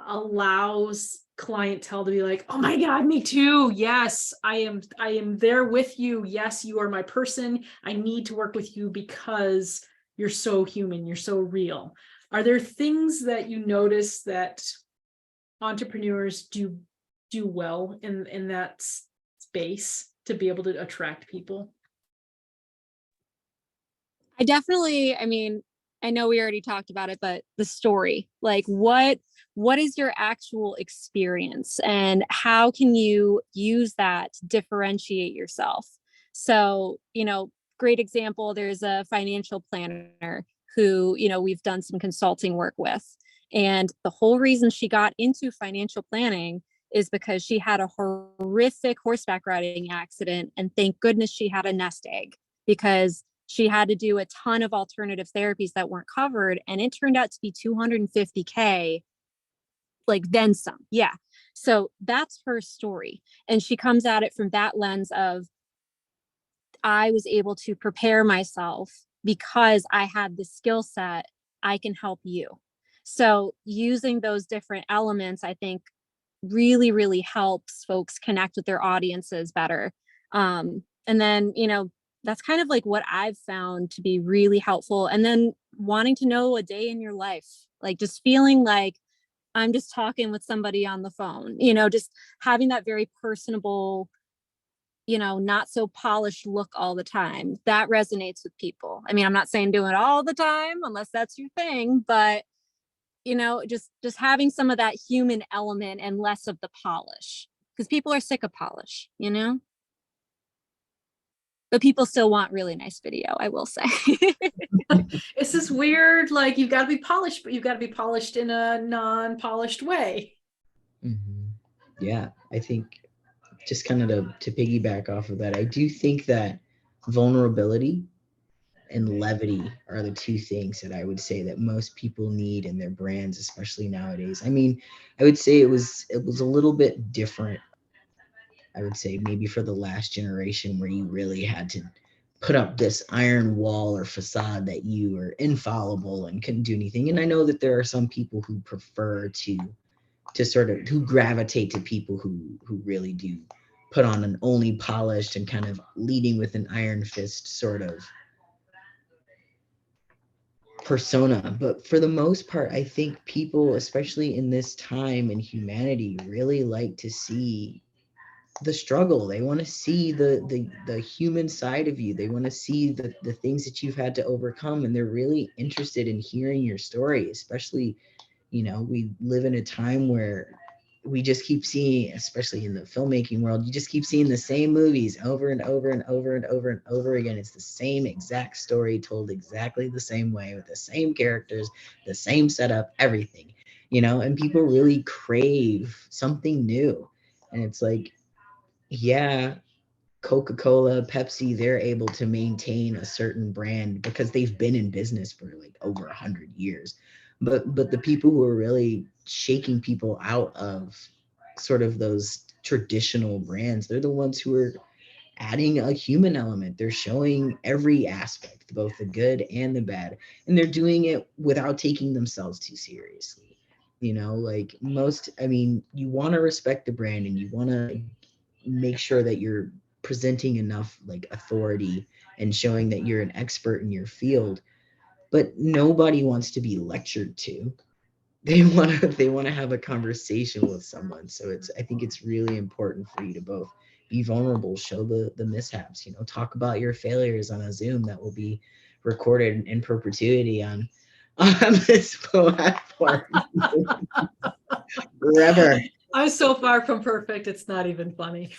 allows clientele to be like, oh my God, me too. Yes, I am there with you. Yes, you are my person. I need to work with you because you're so human, you're so real. Are there things that you notice that entrepreneurs do well in that space to be able to attract people? I mean, I know we already talked about it, but the story, like what is your actual experience and how can you use that to differentiate yourself? So, great example, there's a financial planner who, we've done some consulting work with. And the whole reason she got into financial planning is because she had a horrific horseback riding accident. And thank goodness she had a nest egg, because she had to do a ton of alternative therapies that weren't covered. And it turned out to be $250K, like then some. Yeah. So that's her story. And she comes at it from that lens of, I was able to prepare myself because I had the skill set. I can help you. So using those different elements, I think really, really helps folks connect with their audiences better. And then, that's kind of like what I've found to be really helpful. And then wanting to know a day in your life, like just feeling like I'm just talking with somebody on the phone, just having that very personable, not so polished look all the time. That resonates with people. I mean, I'm not saying do it all the time unless that's your thing, but just having some of that human element and less of the polish, because people are sick of polish. but people still want really nice video, I will say. It's this weird, like, you've got to be polished, but you've got to be polished in a non-polished way. Mhm. Yeah, I think just kind of to piggyback off of that, I do think that vulnerability and levity are the two things that I would say that most people need in their brands, especially nowadays. I mean, I would say it was a little bit different. I would say maybe for the last generation where you really had to put up this iron wall or facade that you were infallible and couldn't do anything. And I know that there are some people who prefer to sort of who gravitate to people who really do put on an only polished and kind of leading with an iron fist sort of persona. But for the most part, I think people, especially in this time in humanity, really like to see the struggle. They want to see the human side of you. They want to see the things that you've had to overcome, and they're really interested in hearing your story. Especially, we live in a time where we just keep seeing, especially in the filmmaking world, you just keep seeing the same movies over and over and over and over and over again. It's the same exact story told exactly the same way with the same characters, the same setup, everything, and people really crave something new. And it's like, yeah, Coca-Cola, Pepsi, they're able to maintain a certain brand because they've been in business for like over 100 years. But the people who are really shaking people out of sort of those traditional brands, they're the ones who are adding a human element. They're showing every aspect, both the good and the bad, and they're doing it without taking themselves too seriously. Like most, I mean, you want to respect the brand and you want to make sure that you're presenting enough like authority and showing that you're an expert in your field, but nobody wants to be lectured to. They want to have a conversation with someone. So I think it's really important for you to both be vulnerable, show the mishaps, talk about your failures on a Zoom that will be recorded in perpetuity on this platform forever. I'm so far from perfect, it's not even funny.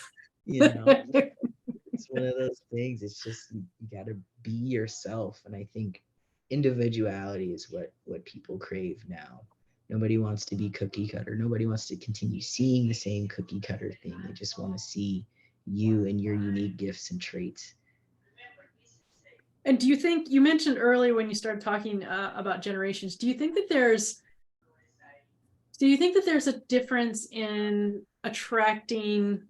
It's one of those things. It's just you got to be yourself, and I think individuality is what people crave now. Nobody wants to be cookie cutter. Nobody wants to continue seeing the same cookie cutter thing. They just want to see you and your unique gifts and traits. And do you think, you mentioned earlier when you started talking about generations, do you think that there's a difference in attracting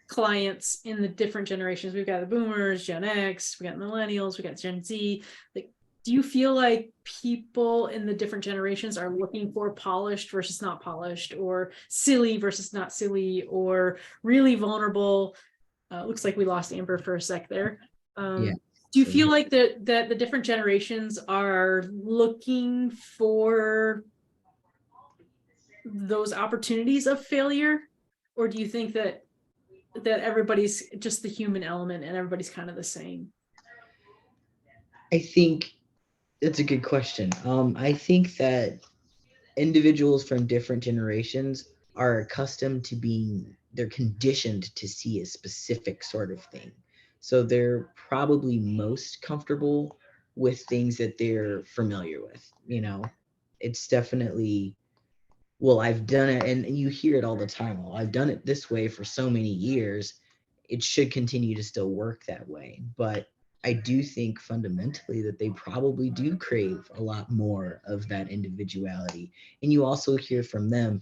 clients in the different generations? We've got the boomers, Gen X, we got millennials, we got Gen Z. Like, do you feel like people in the different generations are looking for polished versus not polished, or silly versus not silly, or really vulnerable? Looks like we lost Amber for a sec there. Yeah. Do you feel like that the different generations are looking for those opportunities of failure, or do you think that everybody's just the human element and everybody's kind of the same? I think that's a good question. I think that individuals from different generations are accustomed to they're conditioned to see a specific sort of thing. So they're probably most comfortable with things that they're familiar with. It's definitely, well, I've done it, and you hear it all the time. Well, I've done it this way for so many years. It should continue to still work that way. But I do think fundamentally that they probably do crave a lot more of that individuality. And you also hear from them,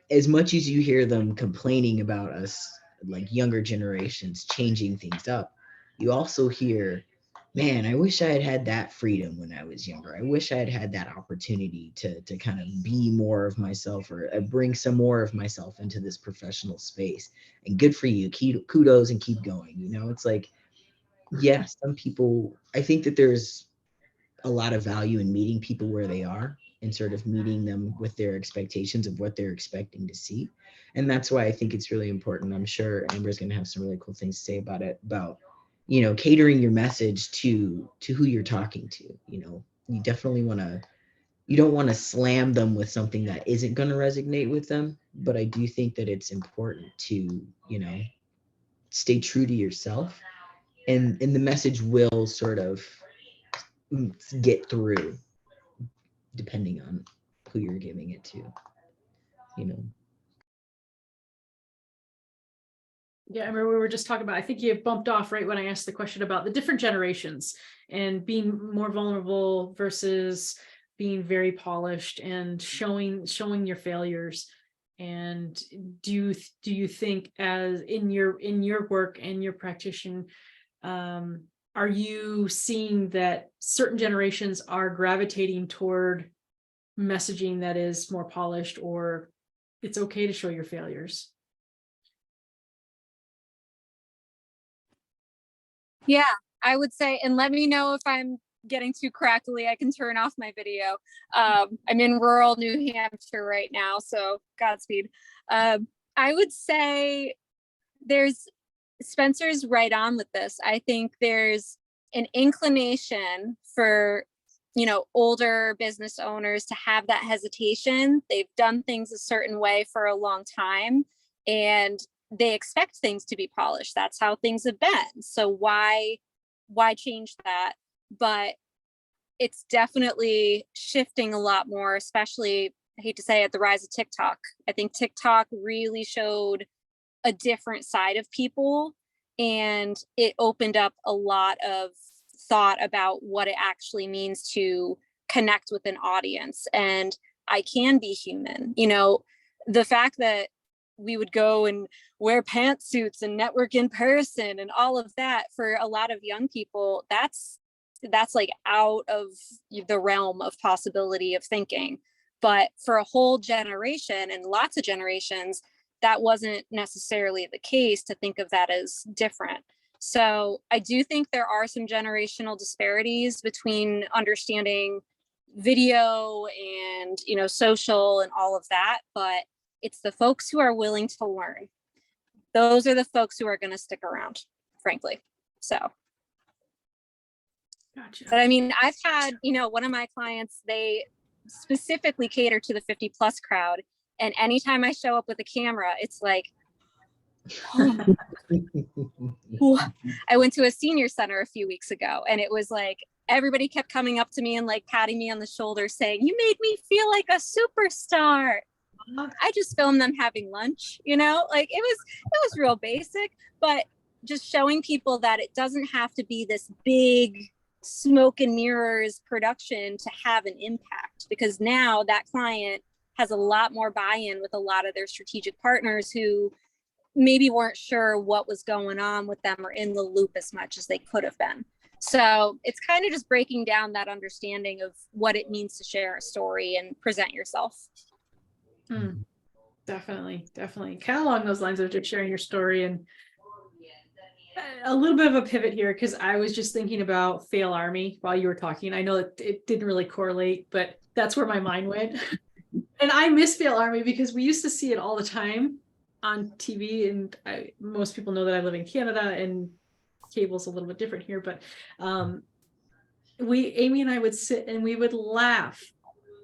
as much as you hear them complaining about us, like younger generations changing things up, you also hear, man, I wish I had had that freedom when I was younger. I wish I had had that opportunity to kind of be more of myself, or bring some more of myself into this professional space. And good for you. Kudos and keep going. It's like, yeah, some people, I think that there's a lot of value in meeting people where they are and sort of meeting them with their expectations of what they're expecting to see. And that's why I think it's really important. I'm sure Amber's going to have some really cool things to say about it, about, catering your message to who you're talking to. You definitely you don't want to slam them with something that isn't going to resonate with them. But I do think that it's important to, stay true to yourself and the message will sort of get through depending on who you're giving it to, you know. Yeah, I remember we were just talking about, I think you bumped off right when I asked the question about the different generations and being more vulnerable versus being very polished and showing your failures. And do you think, as in your work and your practitioner, are you seeing that certain generations are gravitating toward messaging that is more polished, or it's okay to show your failures? Yeah, I would say, and let me know if I'm getting too crackly. I can turn off my video. I'm in rural New Hampshire right now, so Godspeed. I would say there's Spencer's right on with this. I think there's an inclination for, you know, older business owners to have that hesitation. They've done things a certain way for a long time, and they expect things to be polished. That's how things have been. So why change that? But it's definitely shifting a lot more, especially, I hate to say it, the rise of TikTok. I think TikTok really showed a different side of people, and it opened up a lot of thought about what it actually means to connect with an audience. And I can be human. You know, the fact that we would go and wear pantsuits and network in person and all of that, for a lot of young people, that's like out of the realm of possibility of thinking. But for a whole generation and lots of generations, that wasn't necessarily the case, to think of that as different. So I do think there are some generational disparities between understanding video and, you know, social and all of that, but it's the folks who are willing to learn. Those are the folks who are going to stick around, frankly. So Gotcha. but I mean, I've had, you know, one of my clients, they specifically cater to the 50 plus crowd. And anytime I show up with a camera, it's like, oh. I went to a senior center a few weeks ago, and it was like, everybody kept coming up to me and like patting me on the shoulder saying, "You made me feel like a superstar." I just filmed them having lunch, you know, like it was real basic, but just showing people that it doesn't have to be this big smoke and mirrors production to have an impact, because now that client has a lot more buy-in with a lot of their strategic partners who maybe weren't sure what was going on with them or in the loop as much as they could have been. So it's kind of just breaking down that understanding of what it means to share a story and present yourself. Definitely. Kind of along those lines of just sharing your story, and a little bit of a pivot here, because I was just thinking about Fail Army while you were talking. I know that it didn't really correlate, but that's where my mind went. And I miss Fail Army because we used to see it all the time on TV, and most people know that I live in Canada and cable's a little bit different here, but Amy and I would sit and we would laugh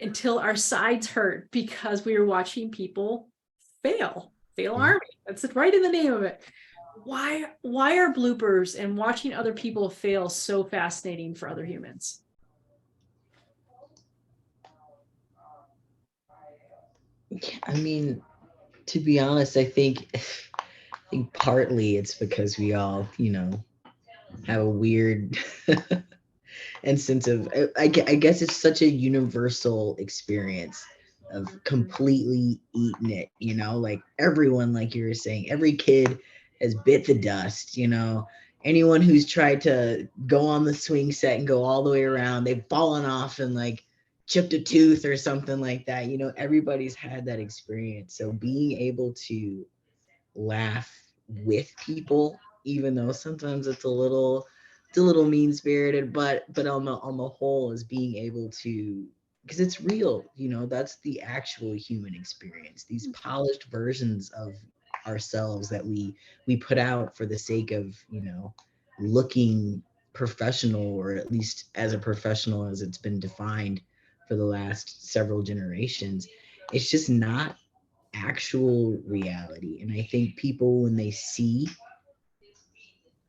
until our sides hurt because we were watching people fail Army. That's it, right in the name of it. Why are bloopers and watching other people fail so fascinating for other humans? I mean, to be honest, I think partly it's because we all, you know, have a weird instance of, I guess it's such a universal experience of completely eating it, you know, like everyone, like you were saying, every kid has bit the dust, you know, anyone who's tried to go on the swing set and go all the way around, they've fallen off and like chipped a tooth or something like that, you know, everybody's had that experience. So being able to laugh with people, even though sometimes it's a little mean spirited, but on the whole is being able to, because it's real, you know, that's the actual human experience, these polished versions of ourselves that we put out for the sake of, you know, looking professional, or at least as a professional as it's been defined for the last several generations. It's just not actual reality. And I think people, when they see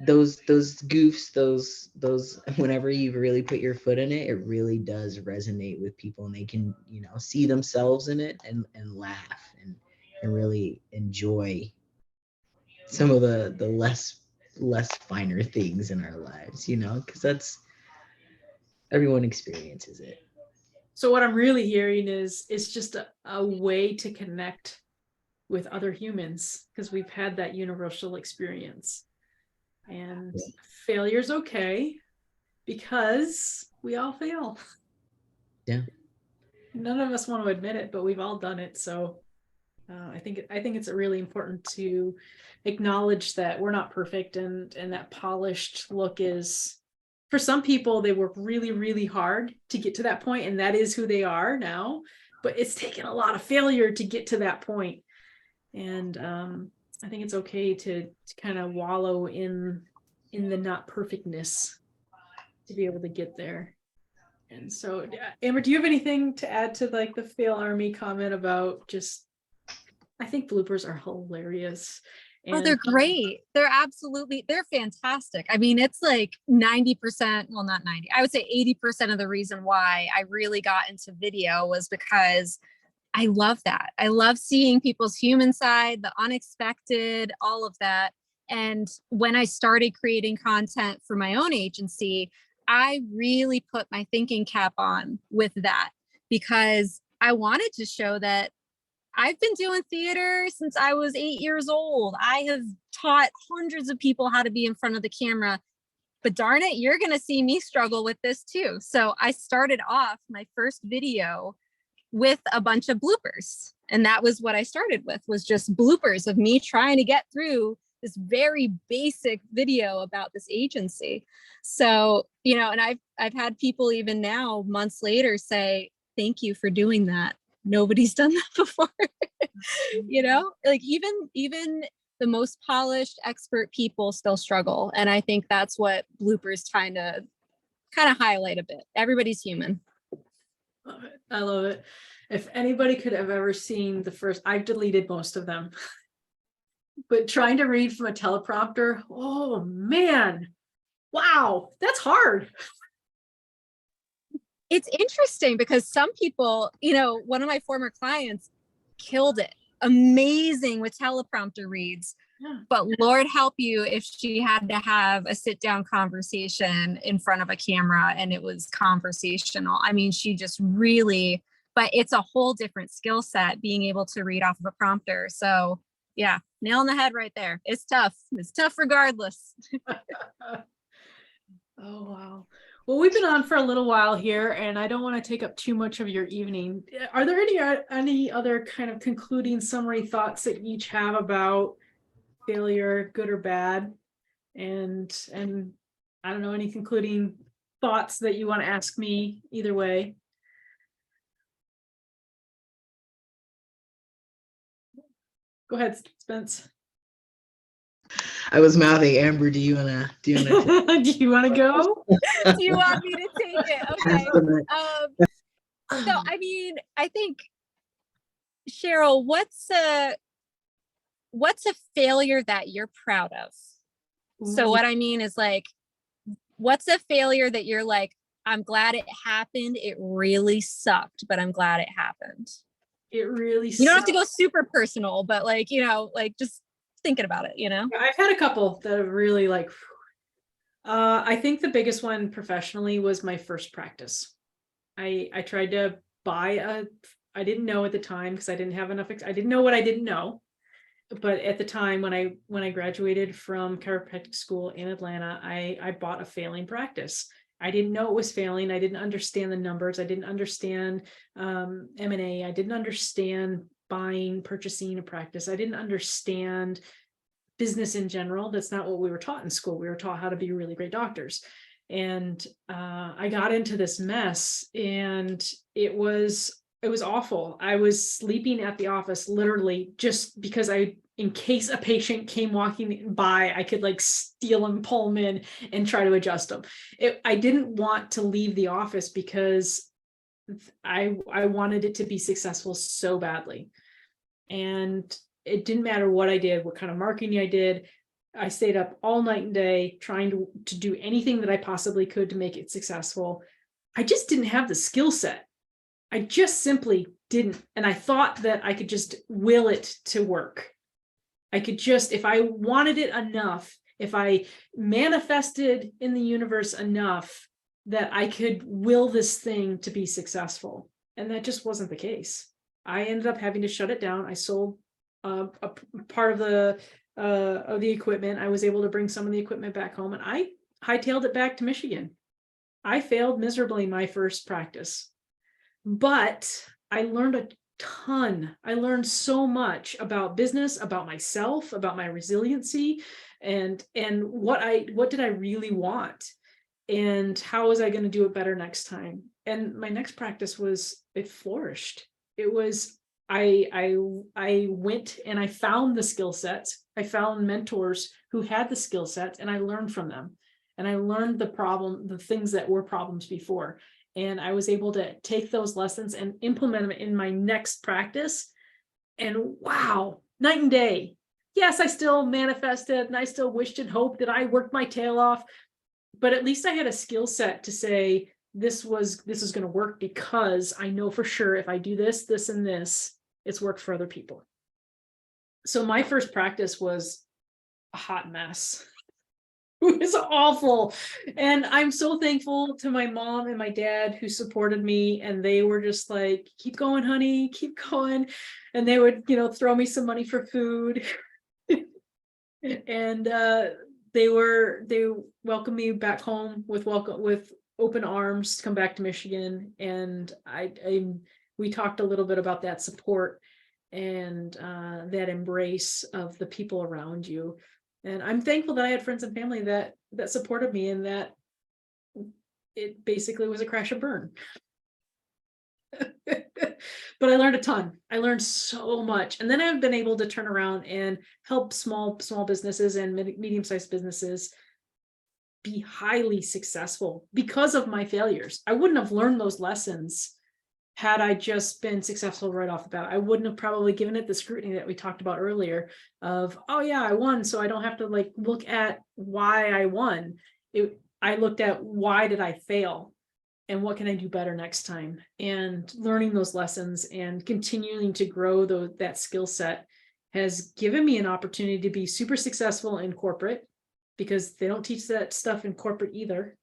those goofs, those whenever you really put your foot in it, it really does resonate with people, and they can, you know, see themselves in it and laugh and really enjoy some of the less finer things in our lives, you know, because that's everyone experiences it. So what I'm really hearing is it's just a way to connect with other humans because we've had that universal experience. And failure's okay because we all fail. Yeah. None of us want to admit it, but we've all done it. So I think it's really important to acknowledge that we're not perfect, and that polished look is, for some people, they work really, really hard to get to that point, and that is who they are now. But it's taken a lot of failure to get to that point. And I think it's okay to kind of wallow in the not perfectness to be able to get there. And so, Amber, do you have anything to add to like the fail army comment about just, I think bloopers are hilarious. Oh, they're great. They're fantastic. I mean, it's like 90%, well, not 90, I would say 80% of the reason why I really got into video was because I love that. I love seeing people's human side, the unexpected, all of that. And when I started creating content for my own agency, I really put my thinking cap on with that because I wanted to show that I've been doing theater since I was 8 years old. I have taught hundreds of people how to be in front of the camera, but darn it, you're going to see me struggle with this too. So I started off my first video with a bunch of bloopers. And that was what I started with, was just bloopers of me trying to get through this very basic video about this agency. So, you know, and I've had people even now months later say, thank you for doing that. Nobody's done that before. You know, like even the most polished expert people still struggle. And I think that's what bloopers kind of highlight a bit. Everybody's human. Love it. I love it. If anybody could have ever seen the first, I've deleted most of them, but trying to read from a teleprompter, oh man, wow, that's hard. It's interesting because some people, you know, one of my former clients killed it, amazing with teleprompter reads. Yeah. But Lord help you if she had to have a sit down conversation in front of a camera and it was conversational. I mean, she just really, but it's a whole different skill set being able to read off of a prompter. So yeah, nail on the head right there. It's tough. It's tough regardless. Oh, wow. Well, we've been on for a little while here, and I don't want to take up too much of your evening. Are there any other kind of concluding summary thoughts that you each have about failure, good or bad? And I don't know, any concluding thoughts that you want to ask me either way? Go ahead, Spence. I was mouthing. Amber, do you wanna do you want to go? Do you want me to take it? Okay. So I mean, I think, Cheryl, what's a failure that you're proud of? So what I mean is, like, what's a failure that you're like, I'm glad it happened. It really sucked, but I'm glad it happened. It really sucked. You don't have to go super personal, but like, you know, like just thinking about it, you know? I've had a couple that have really like, I think the biggest one professionally was my first practice. I tried to buy I didn't know at the time because I didn't have enough, I didn't know what I didn't know. But at the time when I graduated from chiropractic school in Atlanta, I bought a failing practice. I didn't know it was failing. I didn't understand the numbers. I didn't understand M&A. I didn't understand purchasing a practice. I didn't understand business in general. That's not what we were taught in school. We were taught how to be really great doctors. And I got into this mess, and it was awful. I was sleeping at the office literally just because in case a patient came walking by, I could like steal them, pull them in, and try to adjust them. I didn't want to leave the office because I wanted it to be successful so badly. And it didn't matter what I did, what kind of marketing I did. I stayed up all night and day trying to do anything that I possibly could to make it successful. I just didn't have the skill set. I just simply didn't. And I thought that I could just will it to work. I could just, if I wanted it enough, if I manifested in the universe enough, that I could will this thing to be successful. And that just wasn't the case. I ended up having to shut it down. I sold a part of the equipment. I was able to bring some of the equipment back home, and I hightailed it back to Michigan. I failed miserably my first practice, but I learned a ton. I learned so much about business, about myself, about my resiliency, and what did I really want, and how was I going to do it better next time. And my next practice it flourished. It was I went and I found the skill sets. I found mentors who had the skill sets, and I learned from them. And I learned the things that were problems before. And I was able to take those lessons and implement them in my next practice. And wow, night and day. Yes, I still manifested and I still wished and hoped that I worked my tail off, but at least I had a skill set to say, this is going to work, because I know for sure if I do this, this, and this, it's worked for other people. So my first practice was a hot mess. It was awful. And I'm so thankful to my mom and my dad who supported me, and they were just like, keep going, honey, keep going. And they would, throw me some money for food. And they welcomed me back home with open arms to come back to Michigan. And we talked a little bit about that support and that embrace of the people around you. And I'm thankful that I had friends and family that supported me, and that it basically was a crash and burn. But I learned a ton. I learned so much. And then I've been able to turn around and help small businesses and medium-sized businesses be highly successful because of my failures. I wouldn't have learned those lessons had I just been successful right off the bat. I wouldn't have probably given it the scrutiny that we talked about earlier of, oh yeah, I won, so I don't have to look at why I won. I looked at, why did I fail? And what can I do better next time? And learning those lessons and continuing to grow that skill set has given me an opportunity to be super successful in corporate, because they don't teach that stuff in corporate either.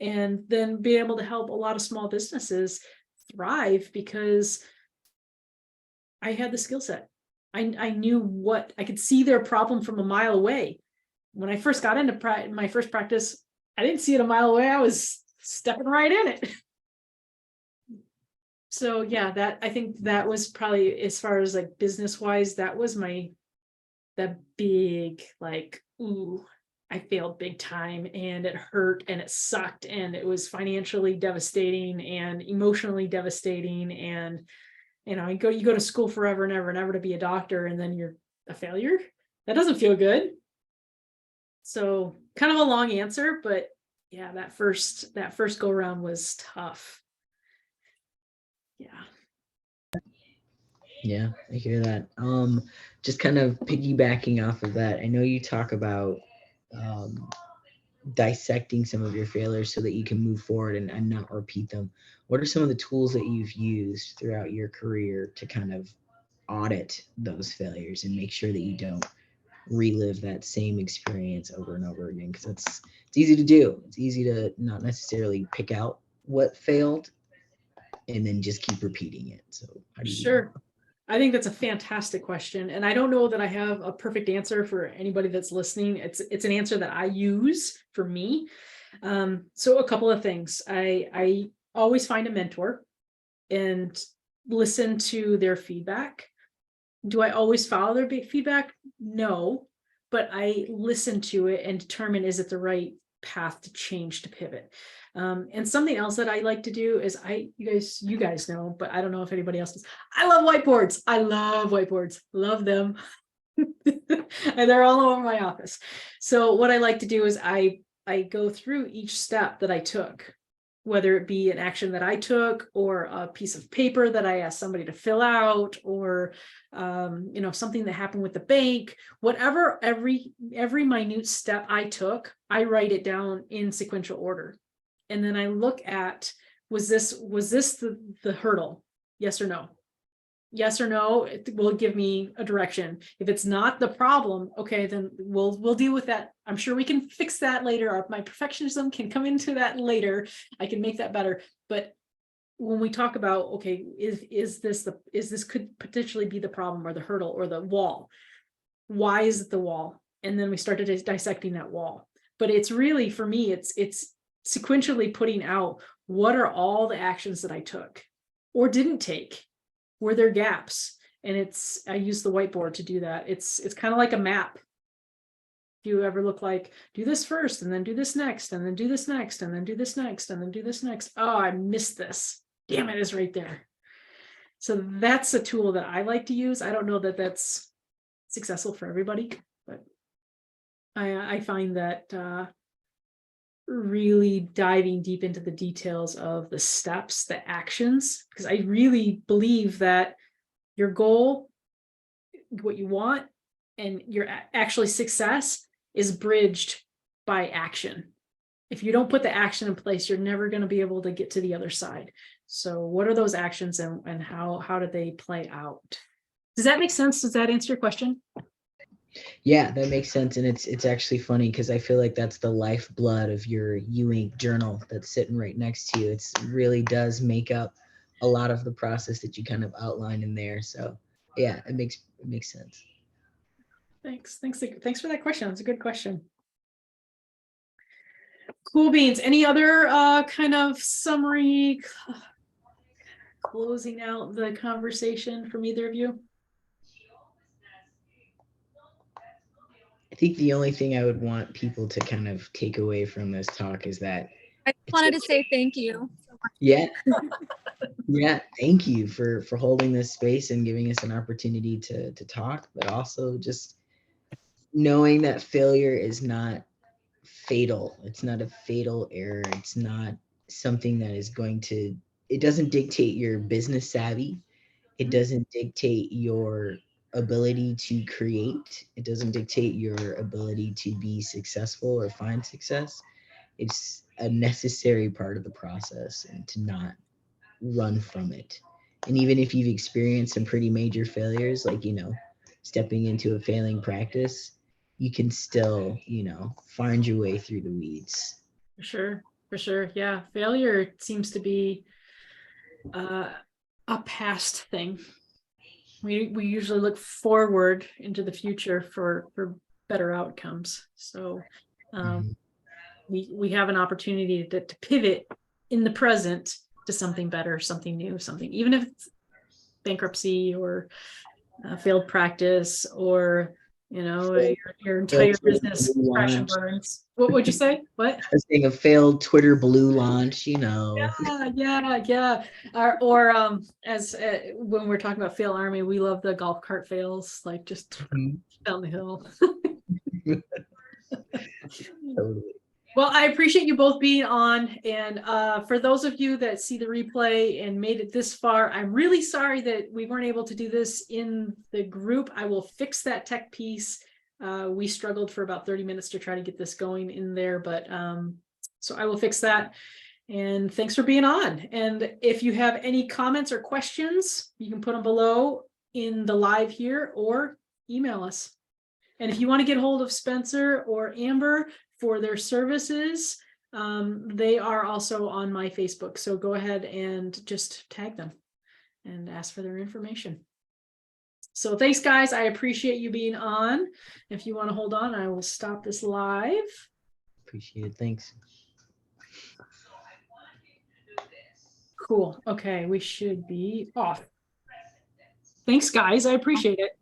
And then be able to help a lot of small businesses thrive because I had the skill set. I knew I could see their problem from a mile away. When I first got into my first practice, I didn't see it a mile away. I was stepping right in it. So yeah, I think that was probably, as far as business wise, that was that big, ooh, I failed big time, and it hurt and it sucked, and it was financially devastating and emotionally devastating. And you go to school forever and ever and ever to be a doctor, and then you're a failure. That doesn't feel good. So kind of a long answer, but yeah, that first go around was tough. Yeah, I hear that. Just kind of piggybacking off of that, I know you talk about dissecting some of your failures so that you can move forward and not repeat them. What are some of the tools that you've used throughout your career to kind of audit those failures and make sure that you don't relive that same experience over and over again? Because it's easy to do. It's easy to not necessarily pick out what failed and then just keep repeating it. So how do you do that? I think that's a fantastic question. And I don't know that I have a perfect answer for anybody that's listening. It's an answer that I use for me. So a couple of things. I always find a mentor and listen to their feedback. Do I always follow their feedback? No, but I listen to it and determine, is it the right path to change, to pivot? And something else that I like to do is you guys know, but I don't know if anybody else does. I love whiteboards. I love whiteboards. Love them. And they're all over my office. So what I like to do is I go through each step that I took whether it be an action that I took or a piece of paper that I asked somebody to fill out, or something that happened with the bank, whatever, every minute step I took, I write it down in sequential order. And then I look at, was this the hurdle? Yes or no? Yes or no, it will give me a direction. If it's not the problem, okay, then we'll deal with that. I'm sure we can fix that later. My perfectionism can come into that later. I can make that better. But when we talk about, okay, is this could potentially be the problem or the hurdle or the wall? Why is it the wall? And then we started dissecting that wall. But it's really, for me, it's sequentially putting out, what are all the actions that I took or didn't take? Were there gaps? And I use the whiteboard to do that. It's kind of like a map. If you ever look like, do this first and then do this next, and then do this next, and then do this next, and then do this next. Oh, I missed this. Damn it, it's right there. So that's a tool that I like to use. I don't know that that's successful for everybody, but I find that really diving deep into the details of the steps, the actions, because I really believe that your goal, what you want, and your actually success is bridged by action. If you don't put the action in place, you're never going to be able to get to the other side. So what are those actions, and how do they play out? Does that make sense? Does that answer your question? Yeah, that makes sense. And it's actually funny because I feel like that's the lifeblood of your U-Ink journal that's sitting right next to you. It really does make up a lot of the process that you kind of outline in there. So yeah, it makes sense. Thanks for that question. That's a good question. Cool beans. Any other kind of summary closing out the conversation from either of you? I think the only thing I would want people to kind of take away from this talk is that I wanted to say thank you. Yeah. Yeah, thank you for holding this space and giving us an opportunity to talk, but also just knowing that failure is not fatal. It's not a fatal error. It's not something that is going to, it doesn't dictate your business savvy. It doesn't dictate your ability to create. It doesn't dictate your ability to be successful or find success. It's a necessary part of the process, and to not run from it. And even if you've experienced some pretty major failures, like, stepping into a failing practice, you can still, find your way through the weeds. For sure. Yeah. Failure seems to be a past thing. We usually look forward into the future for better outcomes. So we have an opportunity to pivot in the present to something better, something new, something, even if it's bankruptcy or failed practice, or your entire business crash and burns. What would you say? What? I was saying a failed Twitter Blue launch, Yeah. Or as when we're talking about fail army, we love the golf cart fails, like just down the hill. Totally. Well, I appreciate you both being on. And for those of you that see the replay and made it this far, I'm really sorry that we weren't able to do this in the group. I will fix that tech piece. We struggled for about 30 minutes to try to get this going in there, but so I will fix that. And thanks for being on. And if you have any comments or questions, you can put them below in the live here or email us. And if you want to get hold of Spencer or Amber for their services, they are also on my Facebook. So go ahead and just tag them and ask for their information. So thanks, guys. I appreciate you being on. If you want to hold on, I will stop this live. Appreciate it. Thanks. Cool. Okay, we should be off. Thanks, guys. I appreciate it.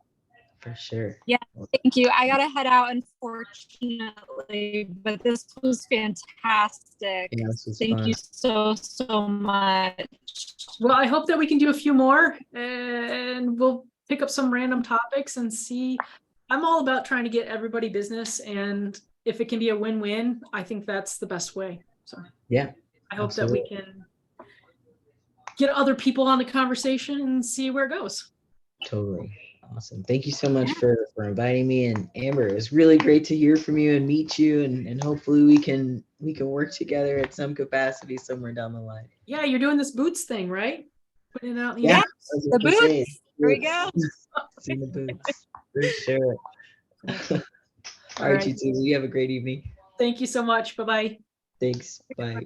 For sure. Yeah, thank you. I gotta head out, unfortunately, but this was fantastic. Yeah, this was Thank fun. you so much. Well, I hope that we can do a few more, and we'll pick up some random topics and see. I'm all about trying to get everybody business, and if it can be a win-win, I think that's the best way. So Yeah, I hope that we can get other people on the conversation and see where it goes. Totally. Awesome. Thank you so much for inviting me. And Amber, it was really great to hear from you and meet you, and hopefully we can work together at some capacity somewhere down the line. Yeah, you're doing this boots thing, right? Putting it out in the Yeah, universe. The boots. Here we go. See the boots. For sure. All All right, right. you two. You have a great evening. Thank you so much. Bye-bye. Thanks. Bye.